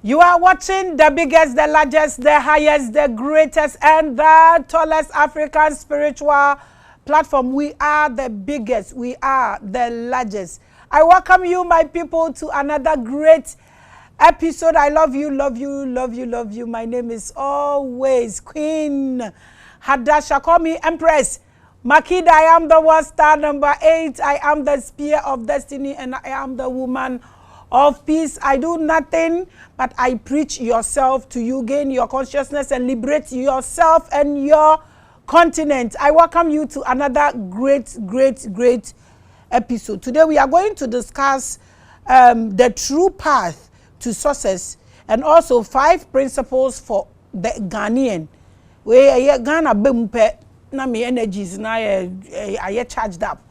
You are watching the biggest, the largest, the highest, the greatest, and the tallest African spiritual platform. We are the biggest. We are the largest. I welcome you, my people, to another great episode. I love you, love you, love you, love you. My name is always Queen Hadasha. Call me Empress Makida. I am the world star number 8. I am the spear of destiny, and I am the woman of peace. I do nothing but I preach yourself to you, gain your consciousness and liberate yourself and your continent. I welcome you to another great episode. Today we are going to discuss the true path to success and also 5 principles for the Ghanaian. Where Ghana bumpe na me energies na I charged up.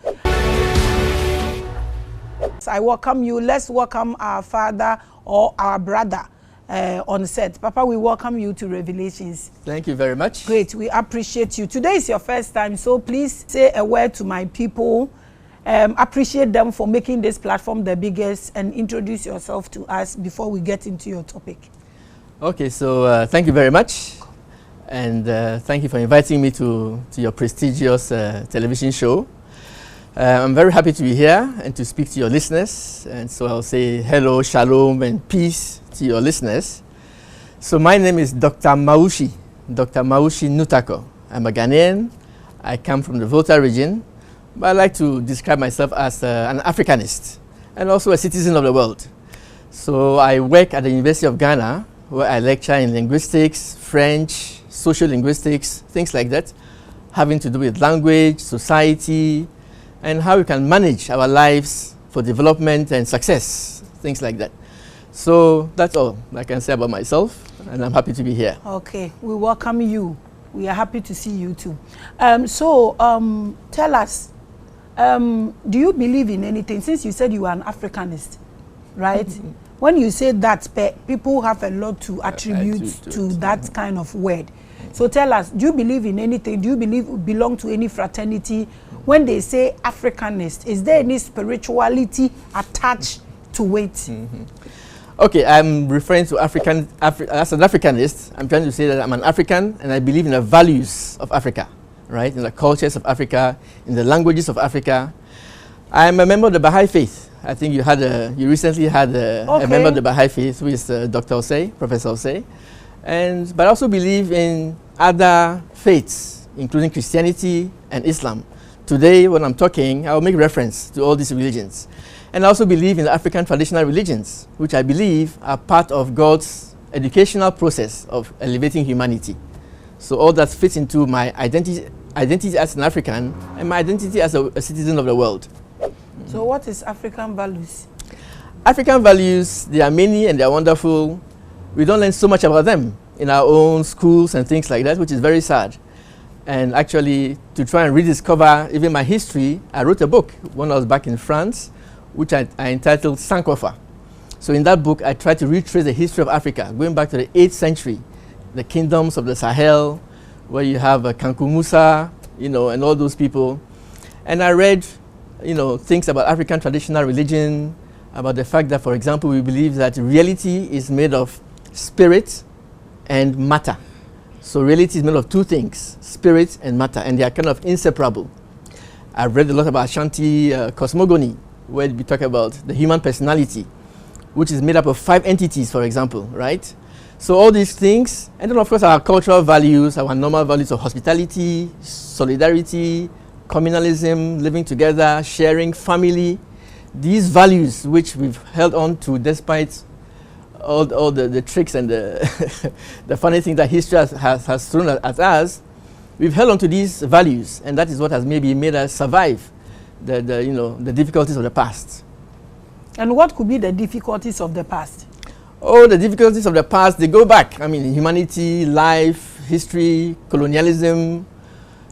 I welcome you. Let's welcome our father or our brother on set. Papa, we welcome you to Revelations. Thank you very much. Great. We appreciate you. Today is your first time, so please say a word to my people. Appreciate them for making this platform the biggest and introduce yourself to us before we get into your topic. Okay, so thank you very much. And thank you for inviting me to your prestigious television show. I'm very happy to be here and to speak to your listeners. And so I'll say hello, shalom, and peace to your listeners. So my name is Dr. Mawushi, Dr. Mawushi Nutakor. I'm a Ghanaian. I come from the Volta region, but I like to describe myself as an Africanist and also a citizen of the world. So I work at the University of Ghana, where I lecture in linguistics, French, social linguistics, things like that, having to do with language, society, and how we can manage our lives for development and success, things like that. So that's all I can say about myself, and I'm happy to be here. Okay, we welcome you. We are happy to see you too. Tell us, do you believe in anything? Since you said you are an Africanist, right? When you say that, people have a lot to attribute to that kind of word. So tell us, do you believe in anything? Do you belong to any fraternity? When they say Africanist, is there any spirituality attached to it? Okay, I'm referring to as an Africanist. I'm trying to say that I'm an African and I believe in the values of Africa, right? In the cultures of Africa, in the languages of Africa. I'm a member of the Baha'i faith. I think you recently had a member of the Baha'i faith, who is Dr. Osei, Professor Osei. But I also believe in other faiths, including Christianity and Islam. Today, when I'm talking, I'll make reference to all these religions. And I also believe in the African traditional religions, which I believe are part of God's educational process of elevating humanity. So all that fits into my identity as an African and my identity as a citizen of the world. So what is African values? African values, they are many and they are wonderful. We don't learn so much about them in our own schools and things like that, which is very sad. And actually, to try and rediscover even my history, I wrote a book when I was back in France, which I entitled Sankofa. So in that book, I tried to retrace the history of Africa, going back to the 8th century, the kingdoms of the Sahel, where you have Kankou Musa, and all those people. And I read, things about African traditional religion, about the fact that, for example, we believe that reality is made of spirit and matter. So reality is made of 2 things, spirit and matter, and they are kind of inseparable. I've read a lot about Ashanti cosmogony, where we talk about the human personality, which is made up of 5 entities, for example, right? So all these things, and then of course our cultural values, our normal values of hospitality, solidarity, communalism, living together, sharing, family, these values which we've held on to despite all the tricks and the funny things that history has thrown at us, we've held on to these values, and that is what has maybe made us survive the difficulties of the past. And what could be the difficulties of the past? Oh, the difficulties of the past, they go back. I mean, humanity, life, history, colonialism,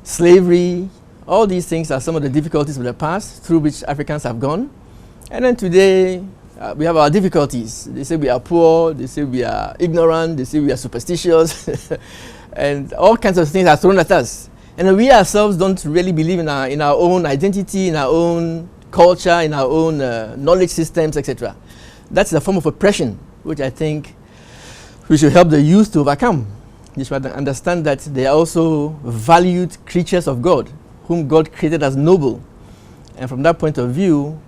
slavery, all these things are some of the difficulties of the past through which Africans have gone. And then today, we have our difficulties. They say we are poor, they say we are ignorant, they say we are superstitious, and all kinds of things are thrown at us. And we ourselves don't really believe in our own identity, in our own culture, in our own knowledge systems, etc. That's a form of oppression, which I think We should help the youth to overcome. They should understand that they are also valued creatures of God, whom God created as noble. And from that point of view,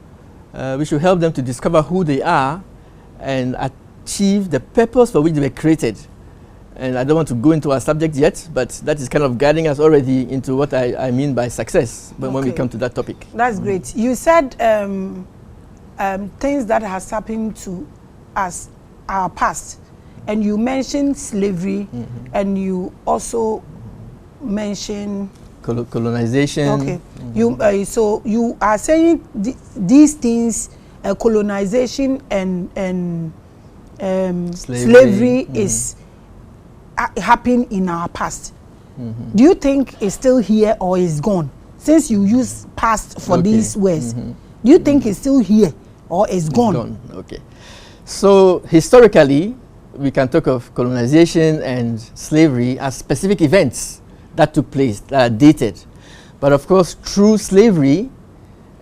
we should help them to discover who they are and achieve the purpose for which they were created. And I don't want to go into our subject yet, but that is kind of guiding us already into what I mean by success when we come to that topic. That's great. You said things that has happened to us, our past, and you mentioned slavery, and you also mentioned colonization. Okay. So you are saying these things, colonization and slavery is happened in our past. Do you think it's still here or is gone? Since you use past for these words, do you think it's still here or is gone? Okay. So historically, we can talk of colonization and slavery as specific events that took place, that are dated. But of course, true slavery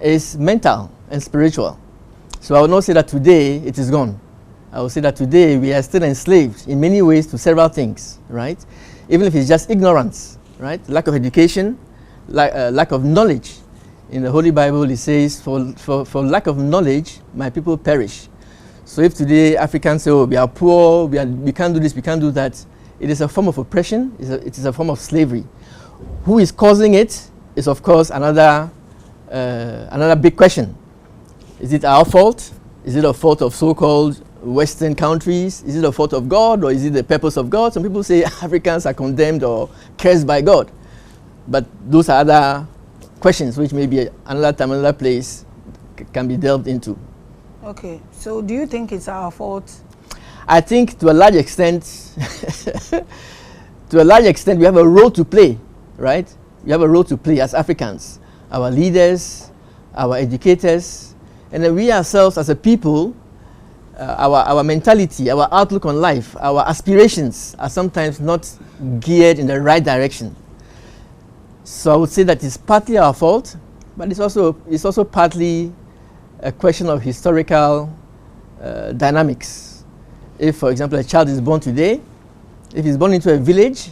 is mental and spiritual. So I will not say that today it is gone. I will say that today we are still enslaved in many ways to several things, right? Even if it's just ignorance, right? Lack of education, lack of knowledge. In the Holy Bible, it says, for lack of knowledge, my people perish. So if today Africans say, oh, we are poor, we can't do this, we can't do that, it is a form of oppression, it is a form of slavery. Who is causing it is, of course, another big question. Is it our fault? Is it a fault of so-called Western countries? Is it a fault of God, or is it the purpose of God? Some people say Africans are condemned or cursed by God. But those are other questions which maybe another time, another place can be delved into. Okay. So do you think it's our fault? I think to a large extent, we have a role to play, right? We have a role to play as Africans, our leaders, our educators, and then we ourselves as a people, our mentality, our outlook on life, our aspirations are sometimes not geared in the right direction. So I would say that it's partly our fault, but it's also partly a question of historical dynamics. If, for example, a child is born today, if he's born into a village,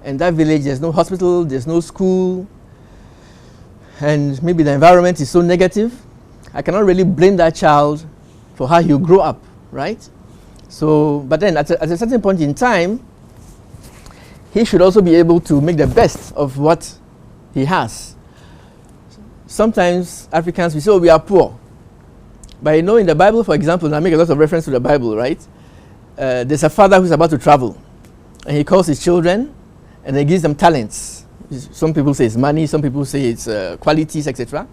and that village there's no hospital, there's no school, and maybe the environment is so negative, I cannot really blame that child for how he'll grow up, right? So, but then at a certain point in time, he should also be able to make the best of what he has. Sometimes Africans, we say, oh, we are poor. But you know, in the Bible, for example, and I make a lot of reference to the Bible, right? There's a father who's about to travel, and he calls his children, and he gives them talents. Some people say it's money, some people say it's qualities, etc.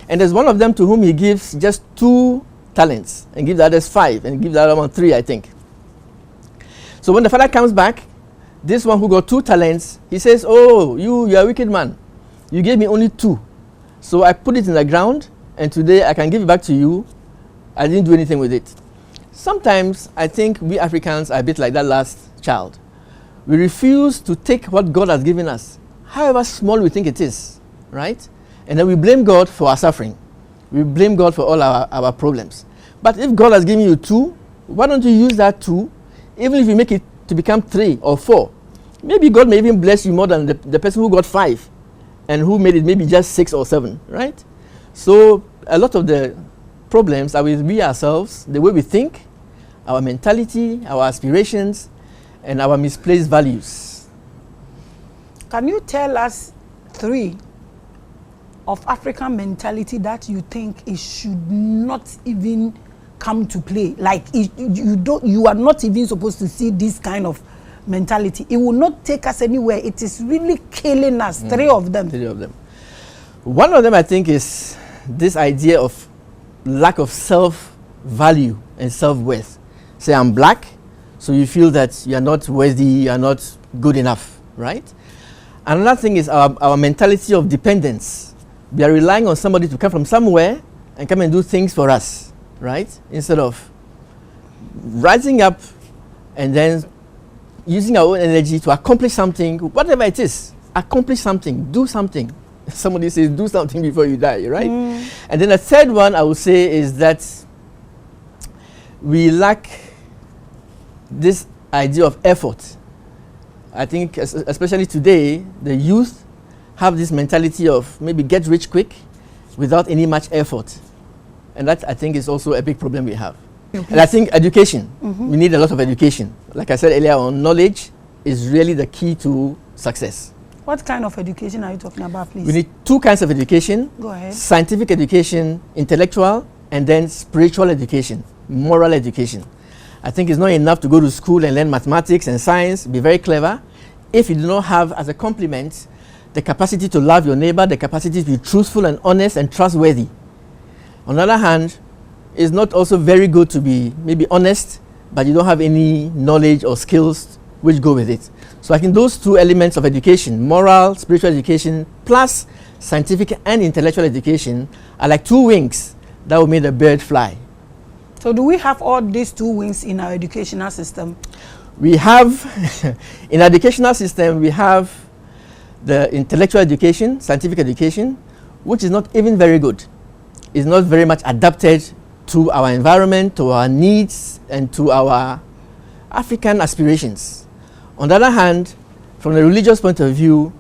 And there's one of them to whom he gives just 2 talents, and gives the others 5, and gives the other one 3, I think. So when the father comes back, this one who got 2 talents, he says, oh, you are a wicked man. You gave me only 2. So I put it in the ground, and today I can give it back to you. I didn't do anything with it. Sometimes I think we Africans are a bit like that last child. We refuse to take what God has given us, however small we think it is, right? And then we blame God for our suffering. We blame God for all our problems. But if God has given you 2, why don't you use that 2, even if you make it to become 3 or 4? Maybe God may even bless you more than the person who got 5 and who made it maybe just 6 or 7, right? So a lot of the problems are with we ourselves, the way we think, our mentality, our aspirations, and our misplaced values. Can you tell us 3 of African mentality that you think it should not even come to play? Like you are not even supposed to see this kind of mentality. It will not take us anywhere. It is really killing us. 3 of them. 3 of them. One of them, I think, is this idea of lack of self-value and self-worth. Say I'm black, so you feel that you are not worthy, you are not good enough, right? Another thing is our mentality of dependence. We are relying on somebody to come from somewhere and come and do things for us, right? Instead of rising up and then using our own energy to accomplish something, whatever it is, accomplish something, do something. Somebody says, do something before you die, right? And then the third one I would say is that we lack this idea of effort. I think especially today, the youth have this mentality of maybe get rich quick without any much effort. And that, I think, is also a big problem we have. And I think education, we need a lot of education. Like I said earlier on, knowledge is really the key to success. What kind of education are you talking about, please? We need two kinds of education. Go ahead. Scientific education, intellectual, and then spiritual education, moral education. I think it's not enough to go to school and learn mathematics and science, be very clever, if you do not have as a complement the capacity to love your neighbor, the capacity to be truthful and honest and trustworthy. On the other hand, it's not also very good to be maybe honest, but you don't have any knowledge or skills which go with it. So I think those two elements of education, moral, spiritual education, plus scientific and intellectual education, are like two wings that will make the bird fly. So do we have all these two wings in our educational system? We have, in our educational system, we have the intellectual education, scientific education, which is not even very good. It's not very much adapted to our environment, to our needs, and to our African aspirations. On the other hand, from the religious point of view,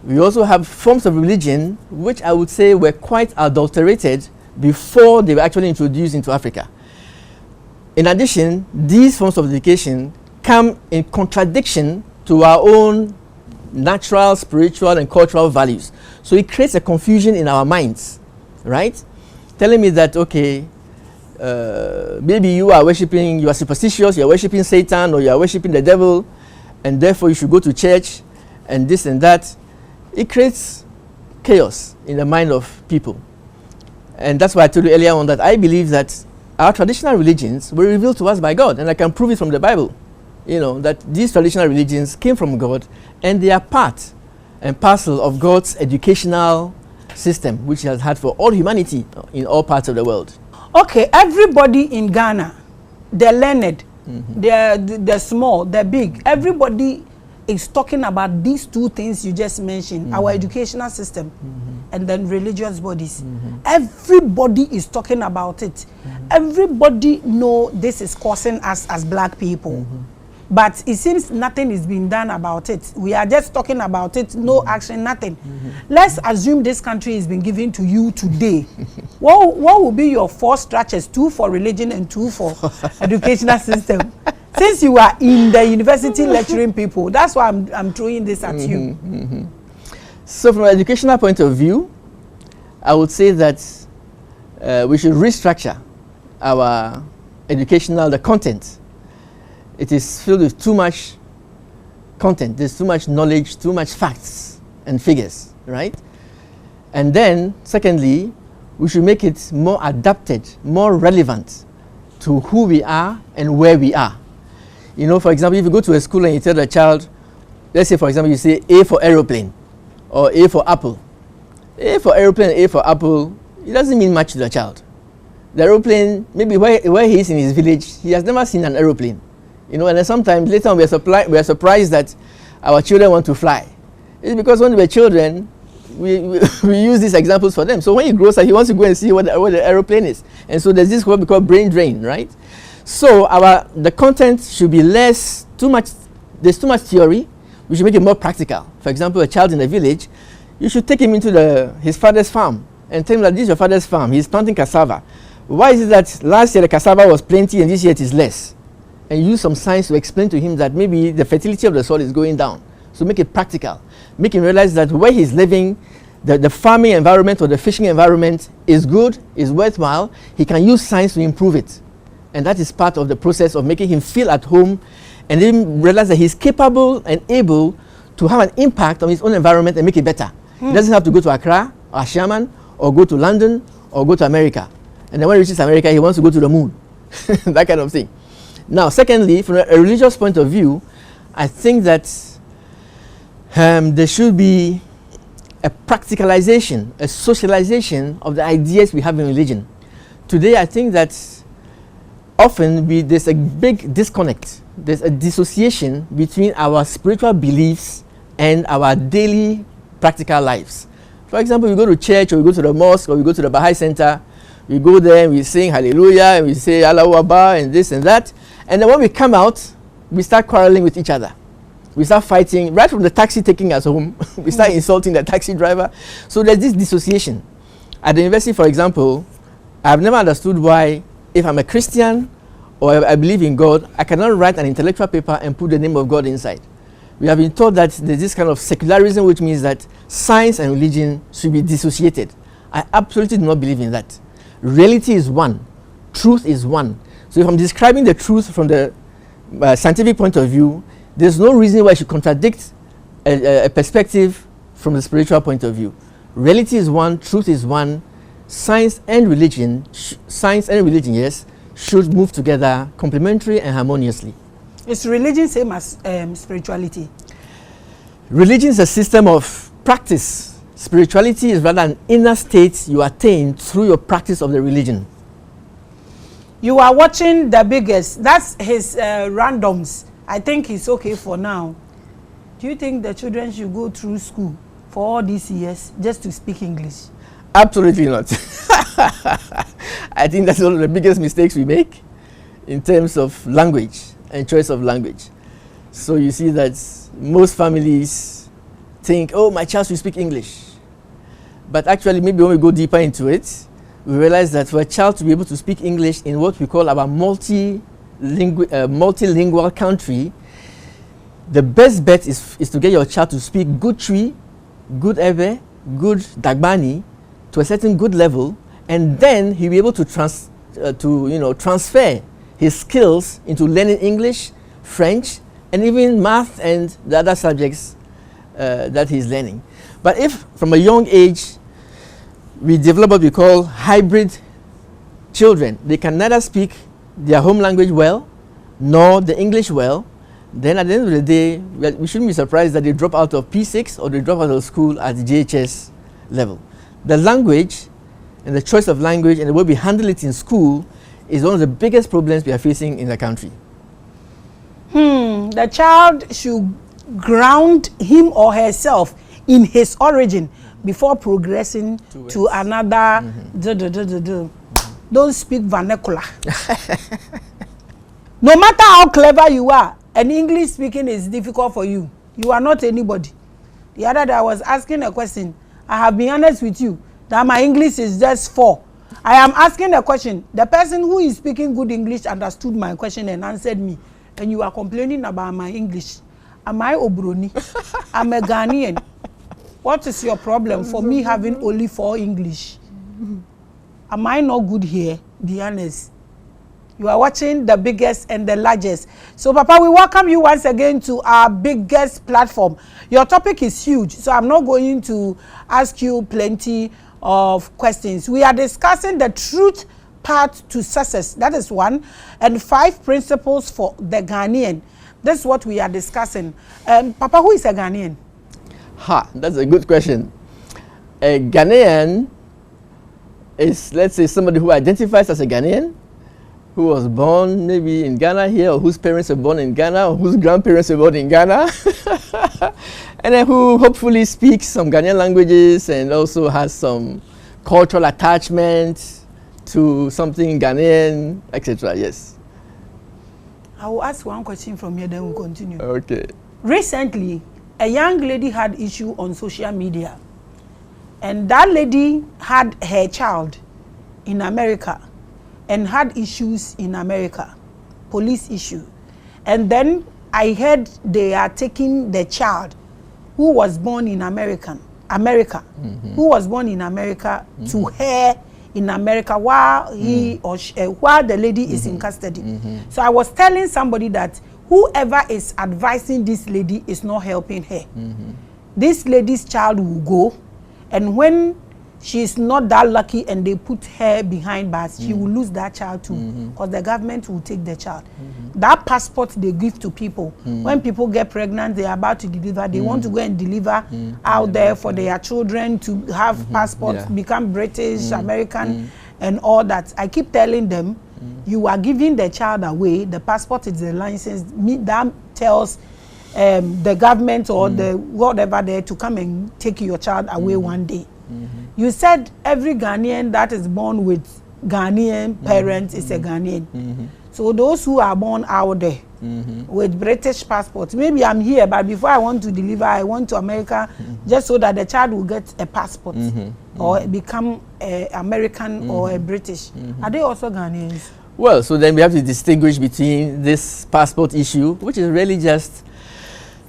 we also have forms of religion which I would say were quite adulterated before they were actually introduced into Africa. In addition, these forms of education come in contradiction to our own natural, spiritual, and cultural values. So it creates a confusion in our minds, right? Telling me that, okay, maybe you are worshipping, you are superstitious, you are worshipping Satan, or you are worshipping the devil, and therefore you should go to church, and this and that. It creates chaos in the mind of people. And that's why I told you earlier on that I believe that our traditional religions were revealed to us by God, and I can prove it from the Bible. You know, that these traditional religions came from God, and they are part and parcel of God's educational system, which He has had for all humanity in all parts of the world. Okay, everybody in Ghana, they're learned, they're small, they're big. Everybody is talking about these two things you just mentioned, our educational system and then religious bodies. Everybody is talking about it. Everybody know this is causing us as black people. But it seems nothing is being done about it. We are just talking about it, no action, nothing. Let's assume this country is being given to you today. What will be your 4 structures, 2 for religion and 2 for educational system? Since you are in the university lecturing people, that's why I'm throwing this at you. So from an educational point of view, I would say that we should restructure our educational, the content. It is filled with too much content. There's too much knowledge, too much facts and figures, right? And then, secondly, we should make it more adapted, more relevant to who we are and where we are. You know, for example, if you go to a school and you tell the child, let's say, for example, you say A for aeroplane or A for apple. A for aeroplane, A for apple, it doesn't mean much to the child. The aeroplane, maybe where he is in his village, he has never seen an aeroplane. You know, and then sometimes later on we are surprised that our children want to fly. It's because when we were children, we use these examples for them. So when he grows up, he wants to go and see what the aeroplane is. And so there's this what we call brain drain, right? So the content should be there's too much theory. We should make it more practical. For example, a child in a village, you should take him into his father's farm and tell him that this is your father's farm. He's planting cassava. Why is it that last year the cassava was plenty and this year it is less? And use some science to explain to him that maybe the fertility of the soil is going down. So make it practical. Make him realize that where he's living, the farming environment or the fishing environment is good, is worthwhile. He can use science to improve it. And that is part of the process of making him feel at home and then realize that he's capable and able to have an impact on his own environment and make it better. He doesn't have to go to Accra or Ashaman or go to London or go to America. And then when he reaches America, he wants to go to the moon. That kind of thing. Now, secondly, from a religious point of view, I think that there should be a practicalization, a socialization of the ideas we have in religion. Today, I think that often there's a big disconnect. There's a dissociation between our spiritual beliefs and our daily practical lives. For example, we go to church or we go to the mosque or we go to the Baha'i Center. We go there and we sing hallelujah and we say Allahu Akbar and this and that. And then when we come out, we start quarreling with each other. We start fighting right from the taxi taking us home. We start insulting the taxi driver. So there's this dissociation. At the university, for example, I've never understood why, if I'm a Christian or I believe in God, I cannot write an intellectual paper and put the name of God inside. We have been taught that there's this kind of secularism, which means that science and religion should be dissociated. I absolutely do not believe in that. Reality is one. Truth is one. So if I'm describing the truth from the scientific point of view, there's no reason why I should contradict a perspective from the spiritual point of view. Reality is one, truth is one. Science and religion, yes, should move together complementary and harmoniously. Is religion same as spirituality? Religion is a system of practice. Spirituality is rather an inner state you attain through your practice of the religion. You are watching The Biggest. That's his randoms. I think it's okay for now. Do you think the children should go through school for all these years just to speak English? Absolutely not. I think that's one of the biggest mistakes we make in terms of language and choice of language. So you see that most families think, oh, my child should speak English. But actually, maybe when we go deeper into it, we realize that for a child to be able to speak English in what we call our multilingual country, the best bet is to get your child to speak good Twi, good Ebe, good Dagbani to a certain good level, and then he'll be able to transfer his skills into learning English, French, and even math and the other subjects that he's learning. But if from a young age we develop what we call hybrid children, they can neither speak their home language well nor the English well, then at the end of the day we shouldn't be surprised that they drop out of P6 or they drop out of school at the JHS level. The language and the choice of language and the way we handle it in school is one of the biggest problems we are facing in the country. The child should ground him or herself in his origin before progressing to another. Don't speak vernacular. No matter how clever you are, and English speaking is difficult for you, you are not anybody. The other day I was asking a question. I have been honest with you that my English is just 4. I am asking a question. The person who is speaking good English understood my question and answered me. And you are complaining about my English. Am I Obroni? I'm a Ghanaian. What is your problem for me having only 4 English? Am I not good here? Be honest. You are watching The Biggest and the Largest. So, Papa, we welcome you once again to our biggest platform. Your topic is huge, so I'm not going to ask you plenty of questions. We are discussing the truth path to success. That is 1. And 5 principles for the Ghanaian. That's what we are discussing. Papa, who is a Ghanaian? That's a good question. A Ghanaian is, let's say, somebody who identifies as a Ghanaian, who was born maybe in Ghana here, or whose parents were born in Ghana, or whose grandparents were born in Ghana, and then who hopefully speaks some Ghanaian languages and also has some cultural attachment to something Ghanaian, etc. Yes. I will ask one question from here, then we'll continue. Okay. Recently, a young lady had issue on social media, and that lady had her child in America and had issues in America, police issue. And then I heard they are taking the child who was born in America, who was born in America to her in America while he or she, while the lady is in custody. So I was telling somebody that whoever is advising this lady is not helping her. This lady's child will go, and when she is not that lucky and they put her behind bars, she will lose that child too, because the government will take the child. That passport they give to people, when people get pregnant, they are about to deliver, they want to go and deliver out there for their children to have passports, become British, American, and all that. I keep telling them, you are giving the child away. The passport is the license that tells the government or the whatever there to come and take your child away one day. You said every Ghanaian that is born with Ghanaian parents is a Ghanaian. So those who are born out there, with British passport. Maybe I'm here, but before I want to deliver, I want to America, just so that the child will get a passport or become a American or a British. Are they also Ghanaians? Well, so then we have to distinguish between this passport issue, which is really just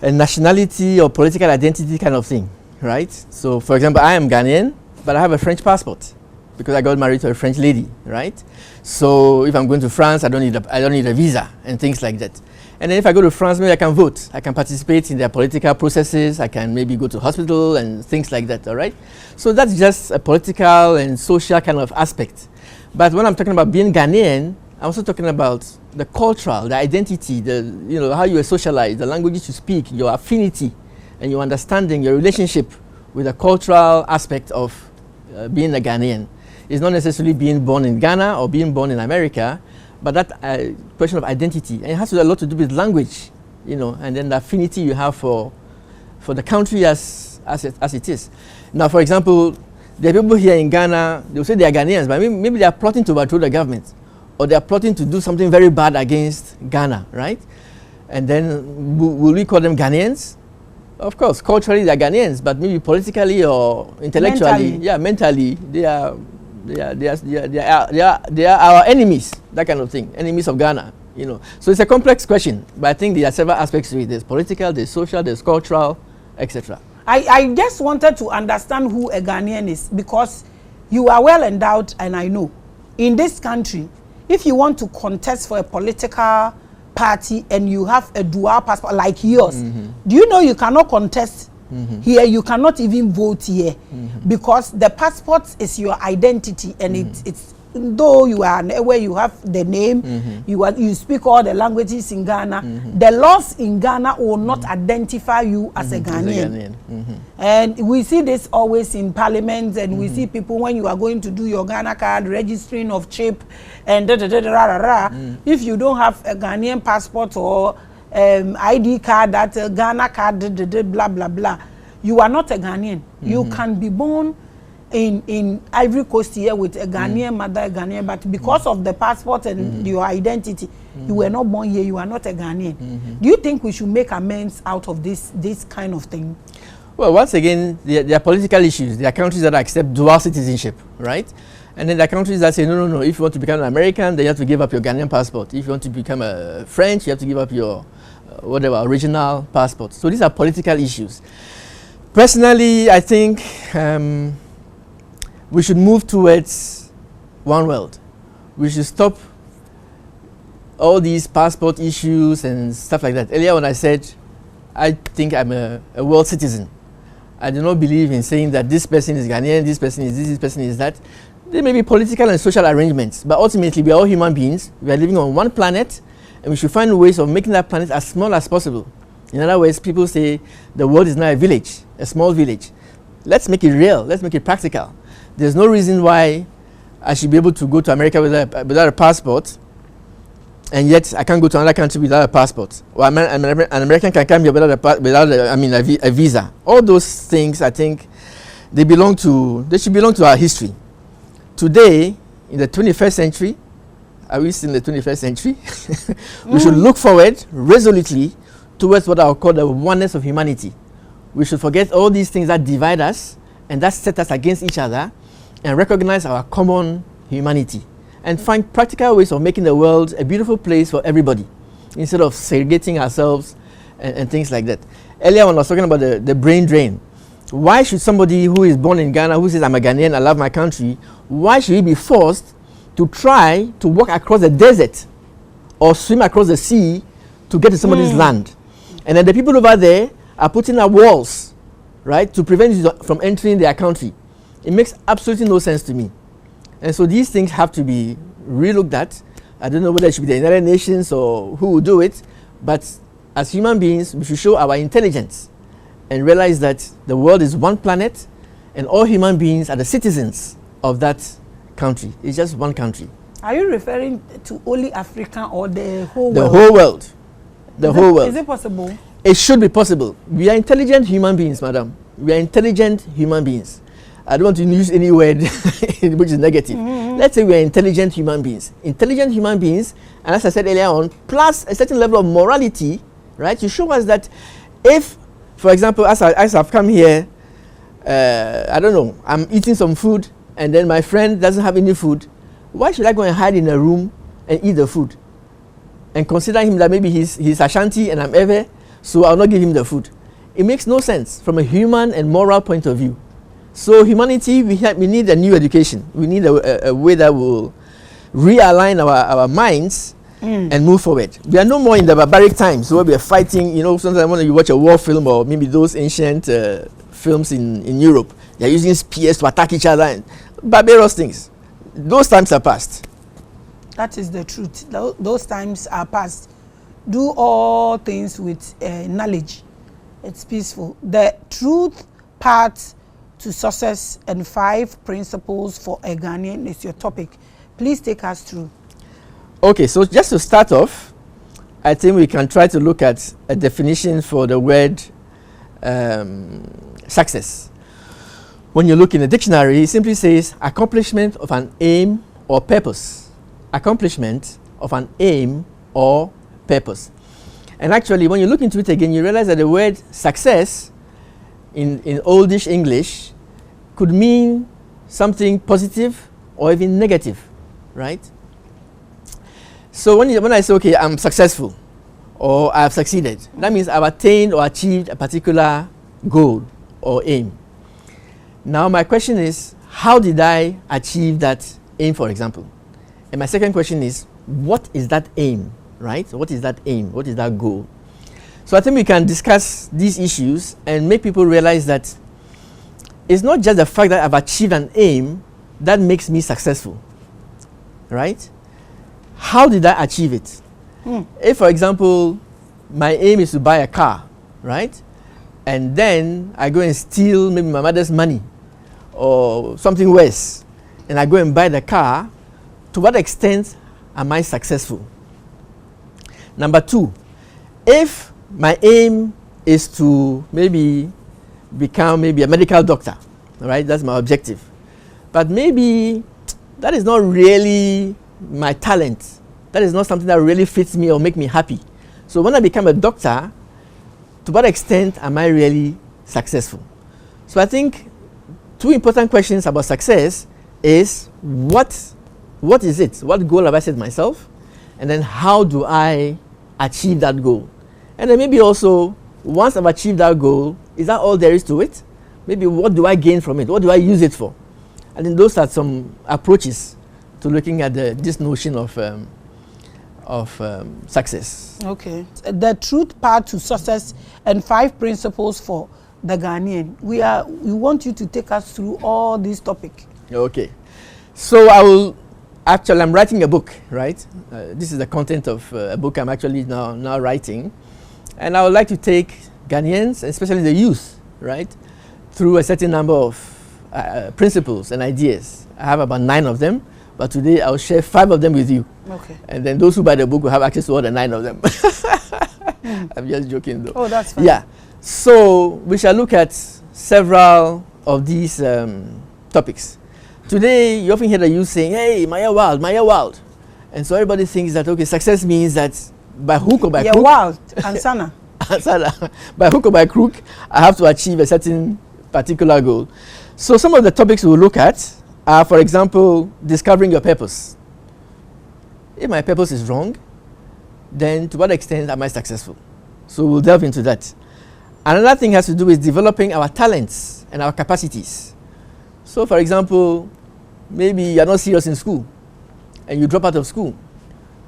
a nationality or political identity kind of thing, right? So, for example, I am Ghanaian, but I have a French passport because I got married to a French lady, right? So if I'm going to France, I don't need a visa and things like that. And then if I go to France, maybe I can vote. I can participate in their political processes. I can maybe go to hospital and things like that, all right? So that's just a political and social kind of aspect. But when I'm talking about being Ghanaian, I'm also talking about the cultural, the identity, how you are socialized, the languages you speak, your affinity, and your understanding, your relationship with the cultural aspect of being a Ghanaian. It's not necessarily being born in Ghana or being born in America, but that question of identity. And it has a lot to do with language, and then the affinity you have for the country as it is. Now, for example, there are people here in Ghana, they will say they are Ghanaians, but maybe they are plotting to overthrow the government, or they are plotting to do something very bad against Ghana, right? And then will we call them Ghanaians? Of course, culturally they are Ghanaians, but maybe politically or intellectually, mentally, they are our enemies, that kind of thing, enemies of Ghana, So it's a complex question, but I think there are several aspects to it. There's political, there's social, there's cultural, etc. I just wanted to understand who a Ghanaian is, because you are well endowed, and I know in this country, if you want to contest for a political party and you have a dual passport like yours, do you know you cannot contest here? You cannot even vote here because the passport is your identity, and it's though you are where you have the name, you speak all the languages in Ghana, the laws in Ghana will not identify you as a Ghanaian. And we see this always in parliament, and we see people when you are going to do your Ghana card, registering of chip, and if you don't have a Ghanaian passport or ID card, that Ghana card, blah blah blah, you are not a Ghanaian. You can be born in Ivory Coast here with a Ghanaian mother, a Ghanaian, but because of the passport and your identity, you were not born here, you are not a Ghanaian. Do you think we should make amends out of this kind of thing? Well, once again, there are political issues. There are countries that accept dual citizenship, right? And then there are countries that say, no, if you want to become an American, then you have to give up your Ghanaian passport. If you want to become a French, you have to give up your original passport. So these are political issues. Personally, I think we should move towards one world. We should stop all these passport issues and stuff like that. Earlier when I said, I think I'm a world citizen. I do not believe in saying that this person is Ghanaian, this person is this person is that. There may be political and social arrangements, but ultimately we are all human beings. We are living on one planet, and we should find ways of making that planet as small as possible. In other words, people say the world is not a village, a small village. Let's make it real. Let's make it practical. There's no reason why I should be able to go to America without a passport, and yet I can't go to another country without a passport. Or an American can come here without a visa. All those things, I think, they should belong to our history. Today, in the 21st century, are we still in the 21st century? We should look forward resolutely towards what I would call the oneness of humanity. We should forget all these things that divide us and that set us against each other, and recognize our common humanity, and find practical ways of making the world a beautiful place for everybody, instead of segregating ourselves and things like that. Earlier when I was talking about the brain drain, why should somebody who is born in Ghana, who says I'm a Ghanaian, I love my country, why should he be forced to try to walk across the desert or swim across the sea to get to somebody's land? And then the people over there are putting up walls, right, to prevent you from entering their country. It makes absolutely no sense to me. And so these things have to be relooked at. I don't know whether it should be the United Nations or who will do it, but as human beings, we should show our intelligence and realize that the world is one planet and all human beings are the citizens of that country. It's just one country. Are you referring to only Africa or the whole world? The whole world. The whole world. Is it possible? It should be possible. We are intelligent human beings, madam. We are intelligent human beings. I don't want to use any word which is negative. Let's say we're intelligent human beings. Intelligent human beings, and as I said earlier on, plus a certain level of morality, right? You show us that if, for example, as I've come here, I don't know, I'm eating some food, and then my friend doesn't have any food, why should I go and hide in a room and eat the food? And consider him that maybe he's Ashanti and I'm Ewe, so I'll not give him the food. It makes no sense from a human and moral point of view. So humanity, we need a new education. We need a way that will realign our minds and move forward. We are no more in the barbaric times where we are fighting. You know, sometimes when you watch a war film or maybe those ancient films in Europe, they are using spears to attack each other and barbarous things. Those times are past. That is the truth. Those times are past. Do all things with knowledge. It's peaceful. The truth part to success and 5 principles for a Ghanaian is your topic. Please take us through. Okay, so just to start off, I think we can try to look at a definition for the word success. When you look in the dictionary, it simply says accomplishment of an aim or purpose. Accomplishment of an aim or purpose. And actually, when you look into it again, you realize that the word success in oldish English could mean something positive or even negative, right? So when I say, okay, I'm successful or I've succeeded, that means I've attained or achieved a particular goal or aim. Now my question is, how did I achieve that aim, for example? And my second question is, what is that aim, right? What is that aim? What is that goal? So I think we can discuss these issues and make people realize that it's not just the fact that I've achieved an aim that makes me successful, right? How did I achieve it? If, for example, my aim is to buy a car, right? And then I go and steal maybe my mother's money or something worse, and I go and buy the car, to what extent am I successful? Number 2, if my aim is to maybe become a medical doctor, right? That's my objective. But maybe that is not really my talent. That is not something that really fits me or make me happy. So when I become a doctor, to what extent am I really successful? So I think 2 important questions about success is what is it? What goal have I set myself? And then how do I achieve that goal? And then maybe also, once I've achieved that goal, is that all there is to it? Maybe what do I gain from it? What do I use it for? And then those are some approaches to looking at this notion of success. Okay. The truth part to success and 5 principles for the Ghanaian. We want you to take us through all these topics. Okay. So I'm writing a book, right? This is the content of a book I'm actually now writing. And I would like to take Ghanaians, especially the youth, right, through a certain number of principles and ideas. I have about 9 of them, but today I'll share 5 of them with you. Okay. And then those who buy the book will have access to all the 9 of them. I'm just joking though. Oh, that's fine. Yeah. So we shall look at several of these topics. Today, you often hear the youth saying, hey, Maya Wild, Maya Wild. And so everybody thinks that, okay, success means that by hook or by crook. Yeah, wild, Ansana. By hook or by crook, I have to achieve a certain particular goal. So some of the topics we'll look at are, for example, discovering your purpose. If my purpose is wrong, then to what extent am I successful? So we'll delve into that. Another thing has to do with developing our talents and our capacities. So for example, maybe you're not serious in school and you drop out of school.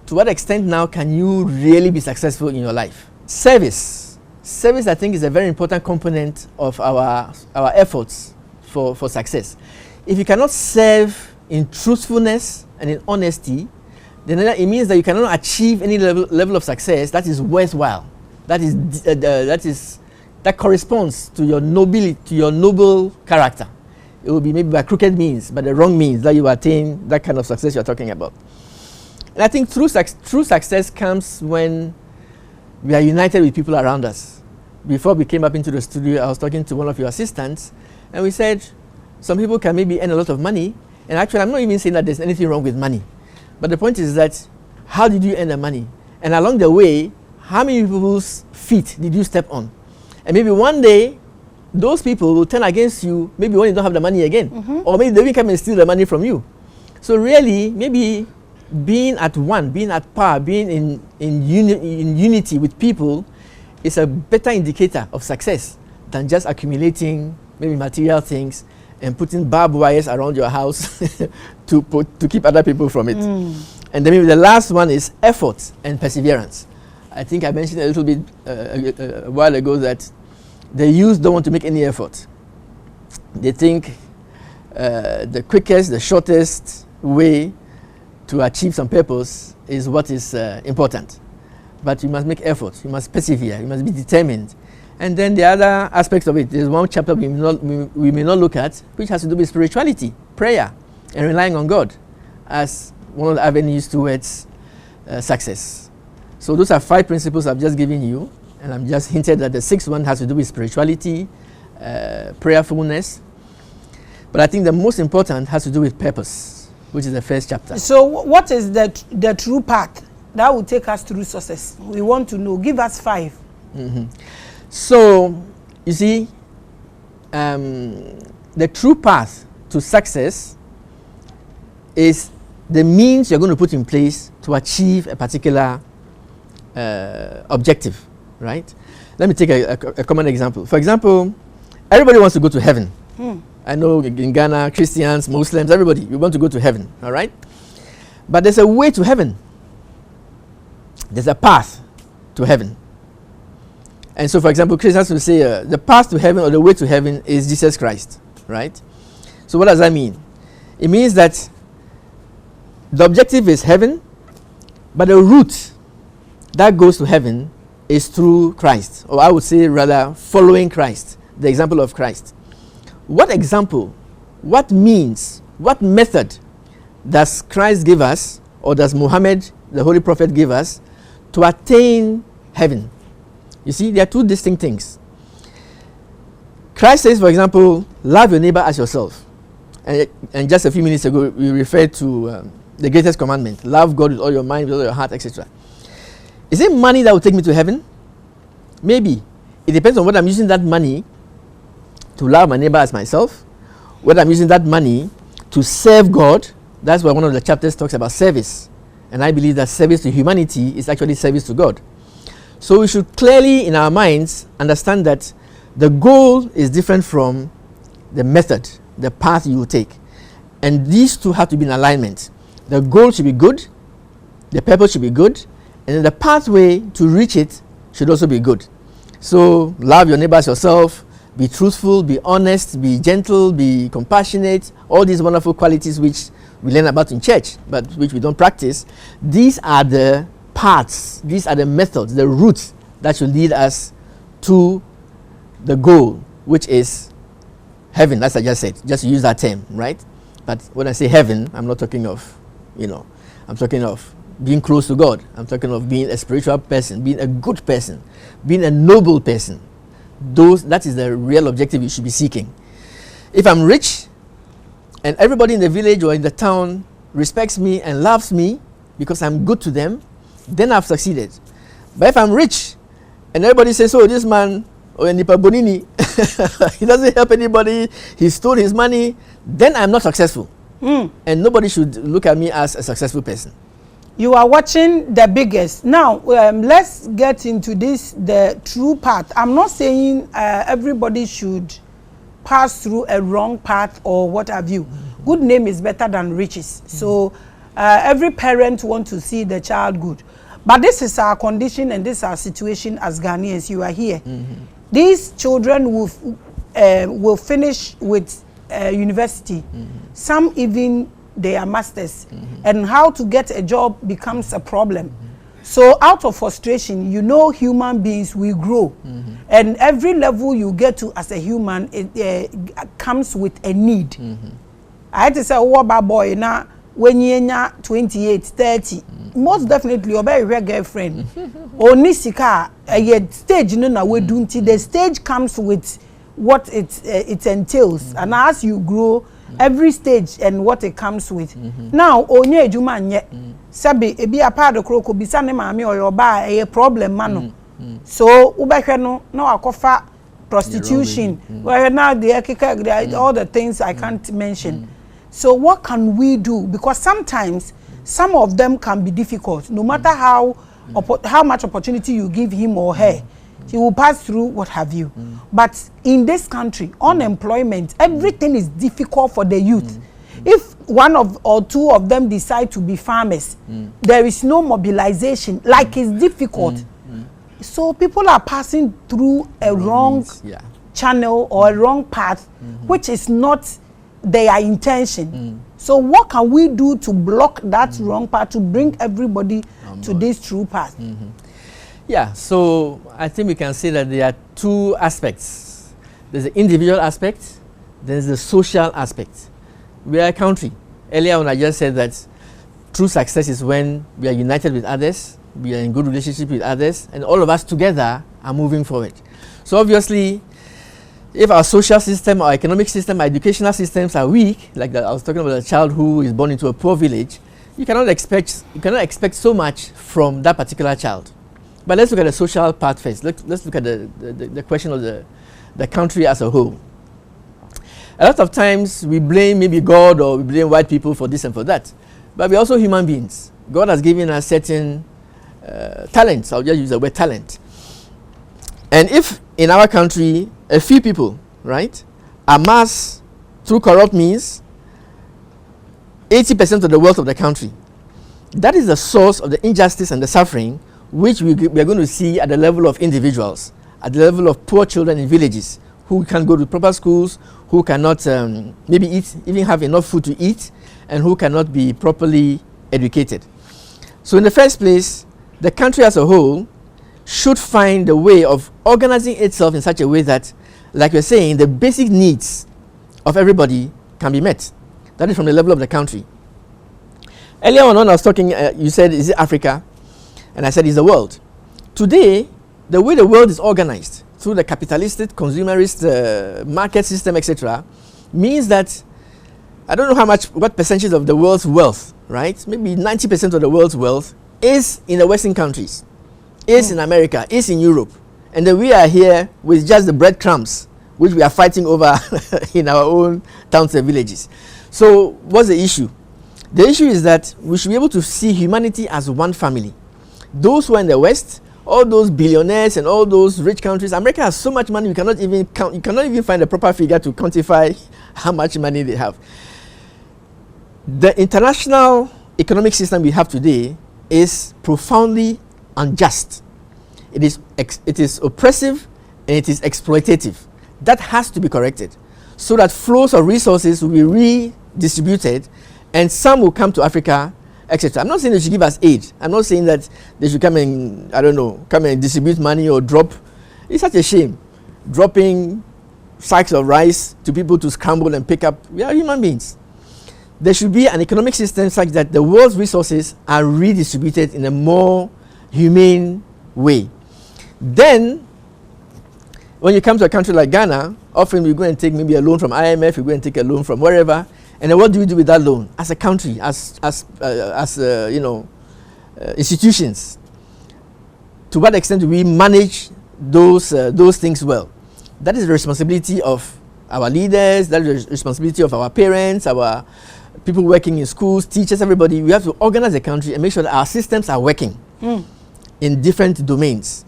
To what extent now can you really be successful in your life? Service. Service, I think, is a very important component of our efforts for success. If you cannot serve in truthfulness and in honesty, then it means that you cannot achieve any level of success that is worthwhile. That corresponds to your nobility, to your noble character. It will be maybe by crooked means, by the wrong means, that you attain that kind of success you're talking about. And I think true success comes when we are united with people around us. Before we came up into the studio, I was talking to one of your assistants, and we said some people can maybe earn a lot of money And actually, I'm not even saying that there's anything wrong with money. But the point is that, how did you earn the money? And along the way, how many people's feet did you step on? And maybe one day, those people will turn against you, maybe when you don't have the money again. Or maybe they will come and steal the money from you. So really, maybe being at one, being at par, being in unity with people is a better indicator of success than just accumulating maybe material things and putting barbed wires around your house to keep other people from it. And then maybe the last one is effort and perseverance. I think I mentioned a little bit a while ago that the youth don't want to make any effort. They think the quickest, the shortest way to achieve some purpose is what is important. But you must make effort, you must persevere, you must be determined. And then the other aspects of it, there's one chapter we may not look at, which has to do with spirituality, prayer, and relying on God as one of the avenues towards success. So those are 5 principles I've just given you, and I'm just hinted that the 6th one has to do with spirituality, prayerfulness. But I think the most important has to do with purpose, which is the 1st chapter. So what is the true path that will take us through success? We want to know. Give us 5. So, you see, the true path to success is the means you're going to put in place to achieve a particular objective, right? Let me take a common example. For example, everybody wants to go to heaven. I know in Ghana, Christians, Muslims, everybody, we want to go to heaven, all right? But there's a way to heaven. There's a path to heaven. And so, for example, Christians will say the path to heaven or the way to heaven is Jesus Christ, right? So what does that mean? It means that the objective is heaven, but the route that goes to heaven is through Christ, or I would say rather following Christ, the example of Christ. What example, what means, what method does Christ give us, or does Muhammad, the Holy Prophet, give us to attain heaven? You see, there are 2 distinct things. Christ says, for example, love your neighbor as yourself. And just a few minutes ago, we referred to the greatest commandment, love God with all your mind, with all your heart, etc. Is it money that will take me to heaven? Maybe. It depends on what I'm using that money to love my neighbor as myself, whether I'm using that money to serve God. That's why one of the chapters talks about service. And I believe that service to humanity is actually service to God. So we should clearly in our minds understand that the goal is different from the method, the path you will take. And these 2 have to be in alignment. The goal should be good, the purpose should be good, and then the pathway to reach it should also be good. So love your neighbor as yourself, be truthful, be honest, be gentle, be compassionate, all these wonderful qualities which we learn about in church, but which we don't practice. These are the paths, these are the methods, the routes that should lead us to the goal, which is heaven, as I just said. Just use that term, right? But when I say heaven, I'm not talking of, I'm talking of being close to God. I'm talking of being a spiritual person, being a good person, being a noble person. That is the real objective you should be seeking. If I'm rich and everybody in the village or in the town respects me and loves me because I'm good to them, then I've succeeded. But if I'm rich and everybody says, oh, this man, or Nipa Bonini, he doesn't help anybody, he stole his money, then I'm not successful. And nobody should look at me as a successful person. You are watching The Biggest. Now, let's get into this, the true path. I'm not saying everybody should pass through a wrong path or what have you. Good name is better than riches. So every parent wants to see the child good. But this is our condition and this is our situation as Ghanaians. You are here. These children will finish with university. Some even their masters. And how to get a job becomes a problem. So out of frustration, human beings will grow. And every level you get to as a human, it comes with a need. I had to say, oh, boy, now when you're 28, 30, most definitely you're very girlfriend. Or nisika, stage, the stage comes with what it entails. And as you grow, every stage and what it comes with. Now, onye ejuma nye, sabi ebi apa de kroko bisa ne maame oyoba a problem mano. So ubehwe no na wakofa prostitution. Where now all the things I can't mention. So what can we do? Because sometimes some of them can be difficult. No matter how much opportunity you give him or her, he will pass through what have you. But in this country, unemployment, everything is difficult for the youth. If one or two of them decide to be farmers, there is no mobilization. Like it's difficult. So people are passing through a wrong channel or a wrong path, which is not their intention. So what can we do to block that wrong path, to bring everybody to this true path? Yeah, so I think we can say that there are two aspects. There's the individual aspect, there's the social aspect. We are a country. Earlier on I just said that true success is when we are united with others, we are in good relationship with others, and all of us together are moving forward. So obviously, if our social system, our economic system, our educational systems are weak, like I was talking about a child who is born into a poor village, you cannot expect so much from that particular child. But let's look at the social part first. Let's look at the question of the country as a whole. A lot of times we blame maybe God or we blame white people for this and for that. But we're also human beings. God has given us certain talents. I'll just use the word talent. And if in our country a few people, right, amass through corrupt means 80% of the wealth of the country, that is the source of the injustice and the suffering which we are going to see at the level of individuals, at the level of poor children in villages who can't go to proper schools, who cannot maybe even have enough food to eat, and who cannot be properly educated. So in the first place, the country as a whole should find a way of organizing itself in such a way that, like we're saying, the basic needs of everybody can be met. That is from the level of the country. Earlier on when I was talking, you said, is it Africa? And I said, it's the world. Today, the way the world is organized through the capitalistic, consumerist market system, etc., means that I don't know what percentage of the world's wealth, right? Maybe 90% of the world's wealth is in the Western countries, is in America, is in Europe. And then we are here with just the breadcrumbs, which we are fighting over in our own towns and villages. So what's the issue? The issue is that we should be able to see humanity as one family. Those who are in the West, all those billionaires and all those rich countries, America has so much money you cannot even count. You cannot even find a proper figure to quantify how much money they have. The international economic system we have today is profoundly unjust. It is oppressive and it is exploitative. That has to be corrected so that flows of resources will be redistributed and some will come to Africa, etc. I'm not saying they should give us aid. I'm not saying that they should come and, I don't know, come and distribute money or drop. It's such a shame. Dropping sacks of rice to people to scramble and pick up. We are human beings. There should be an economic system such that the world's resources are redistributed in a more humane way. Then, when you come to a country like Ghana, often we go and take maybe a loan from IMF, we go and take a loan from wherever, and then what do we do with that loan as a country, as institutions? To what extent do we manage those things well? That is the responsibility of our leaders. That is the responsibility of our parents, our people working in schools, teachers, everybody. We have to organize the country and make sure that our systems are working in different domains.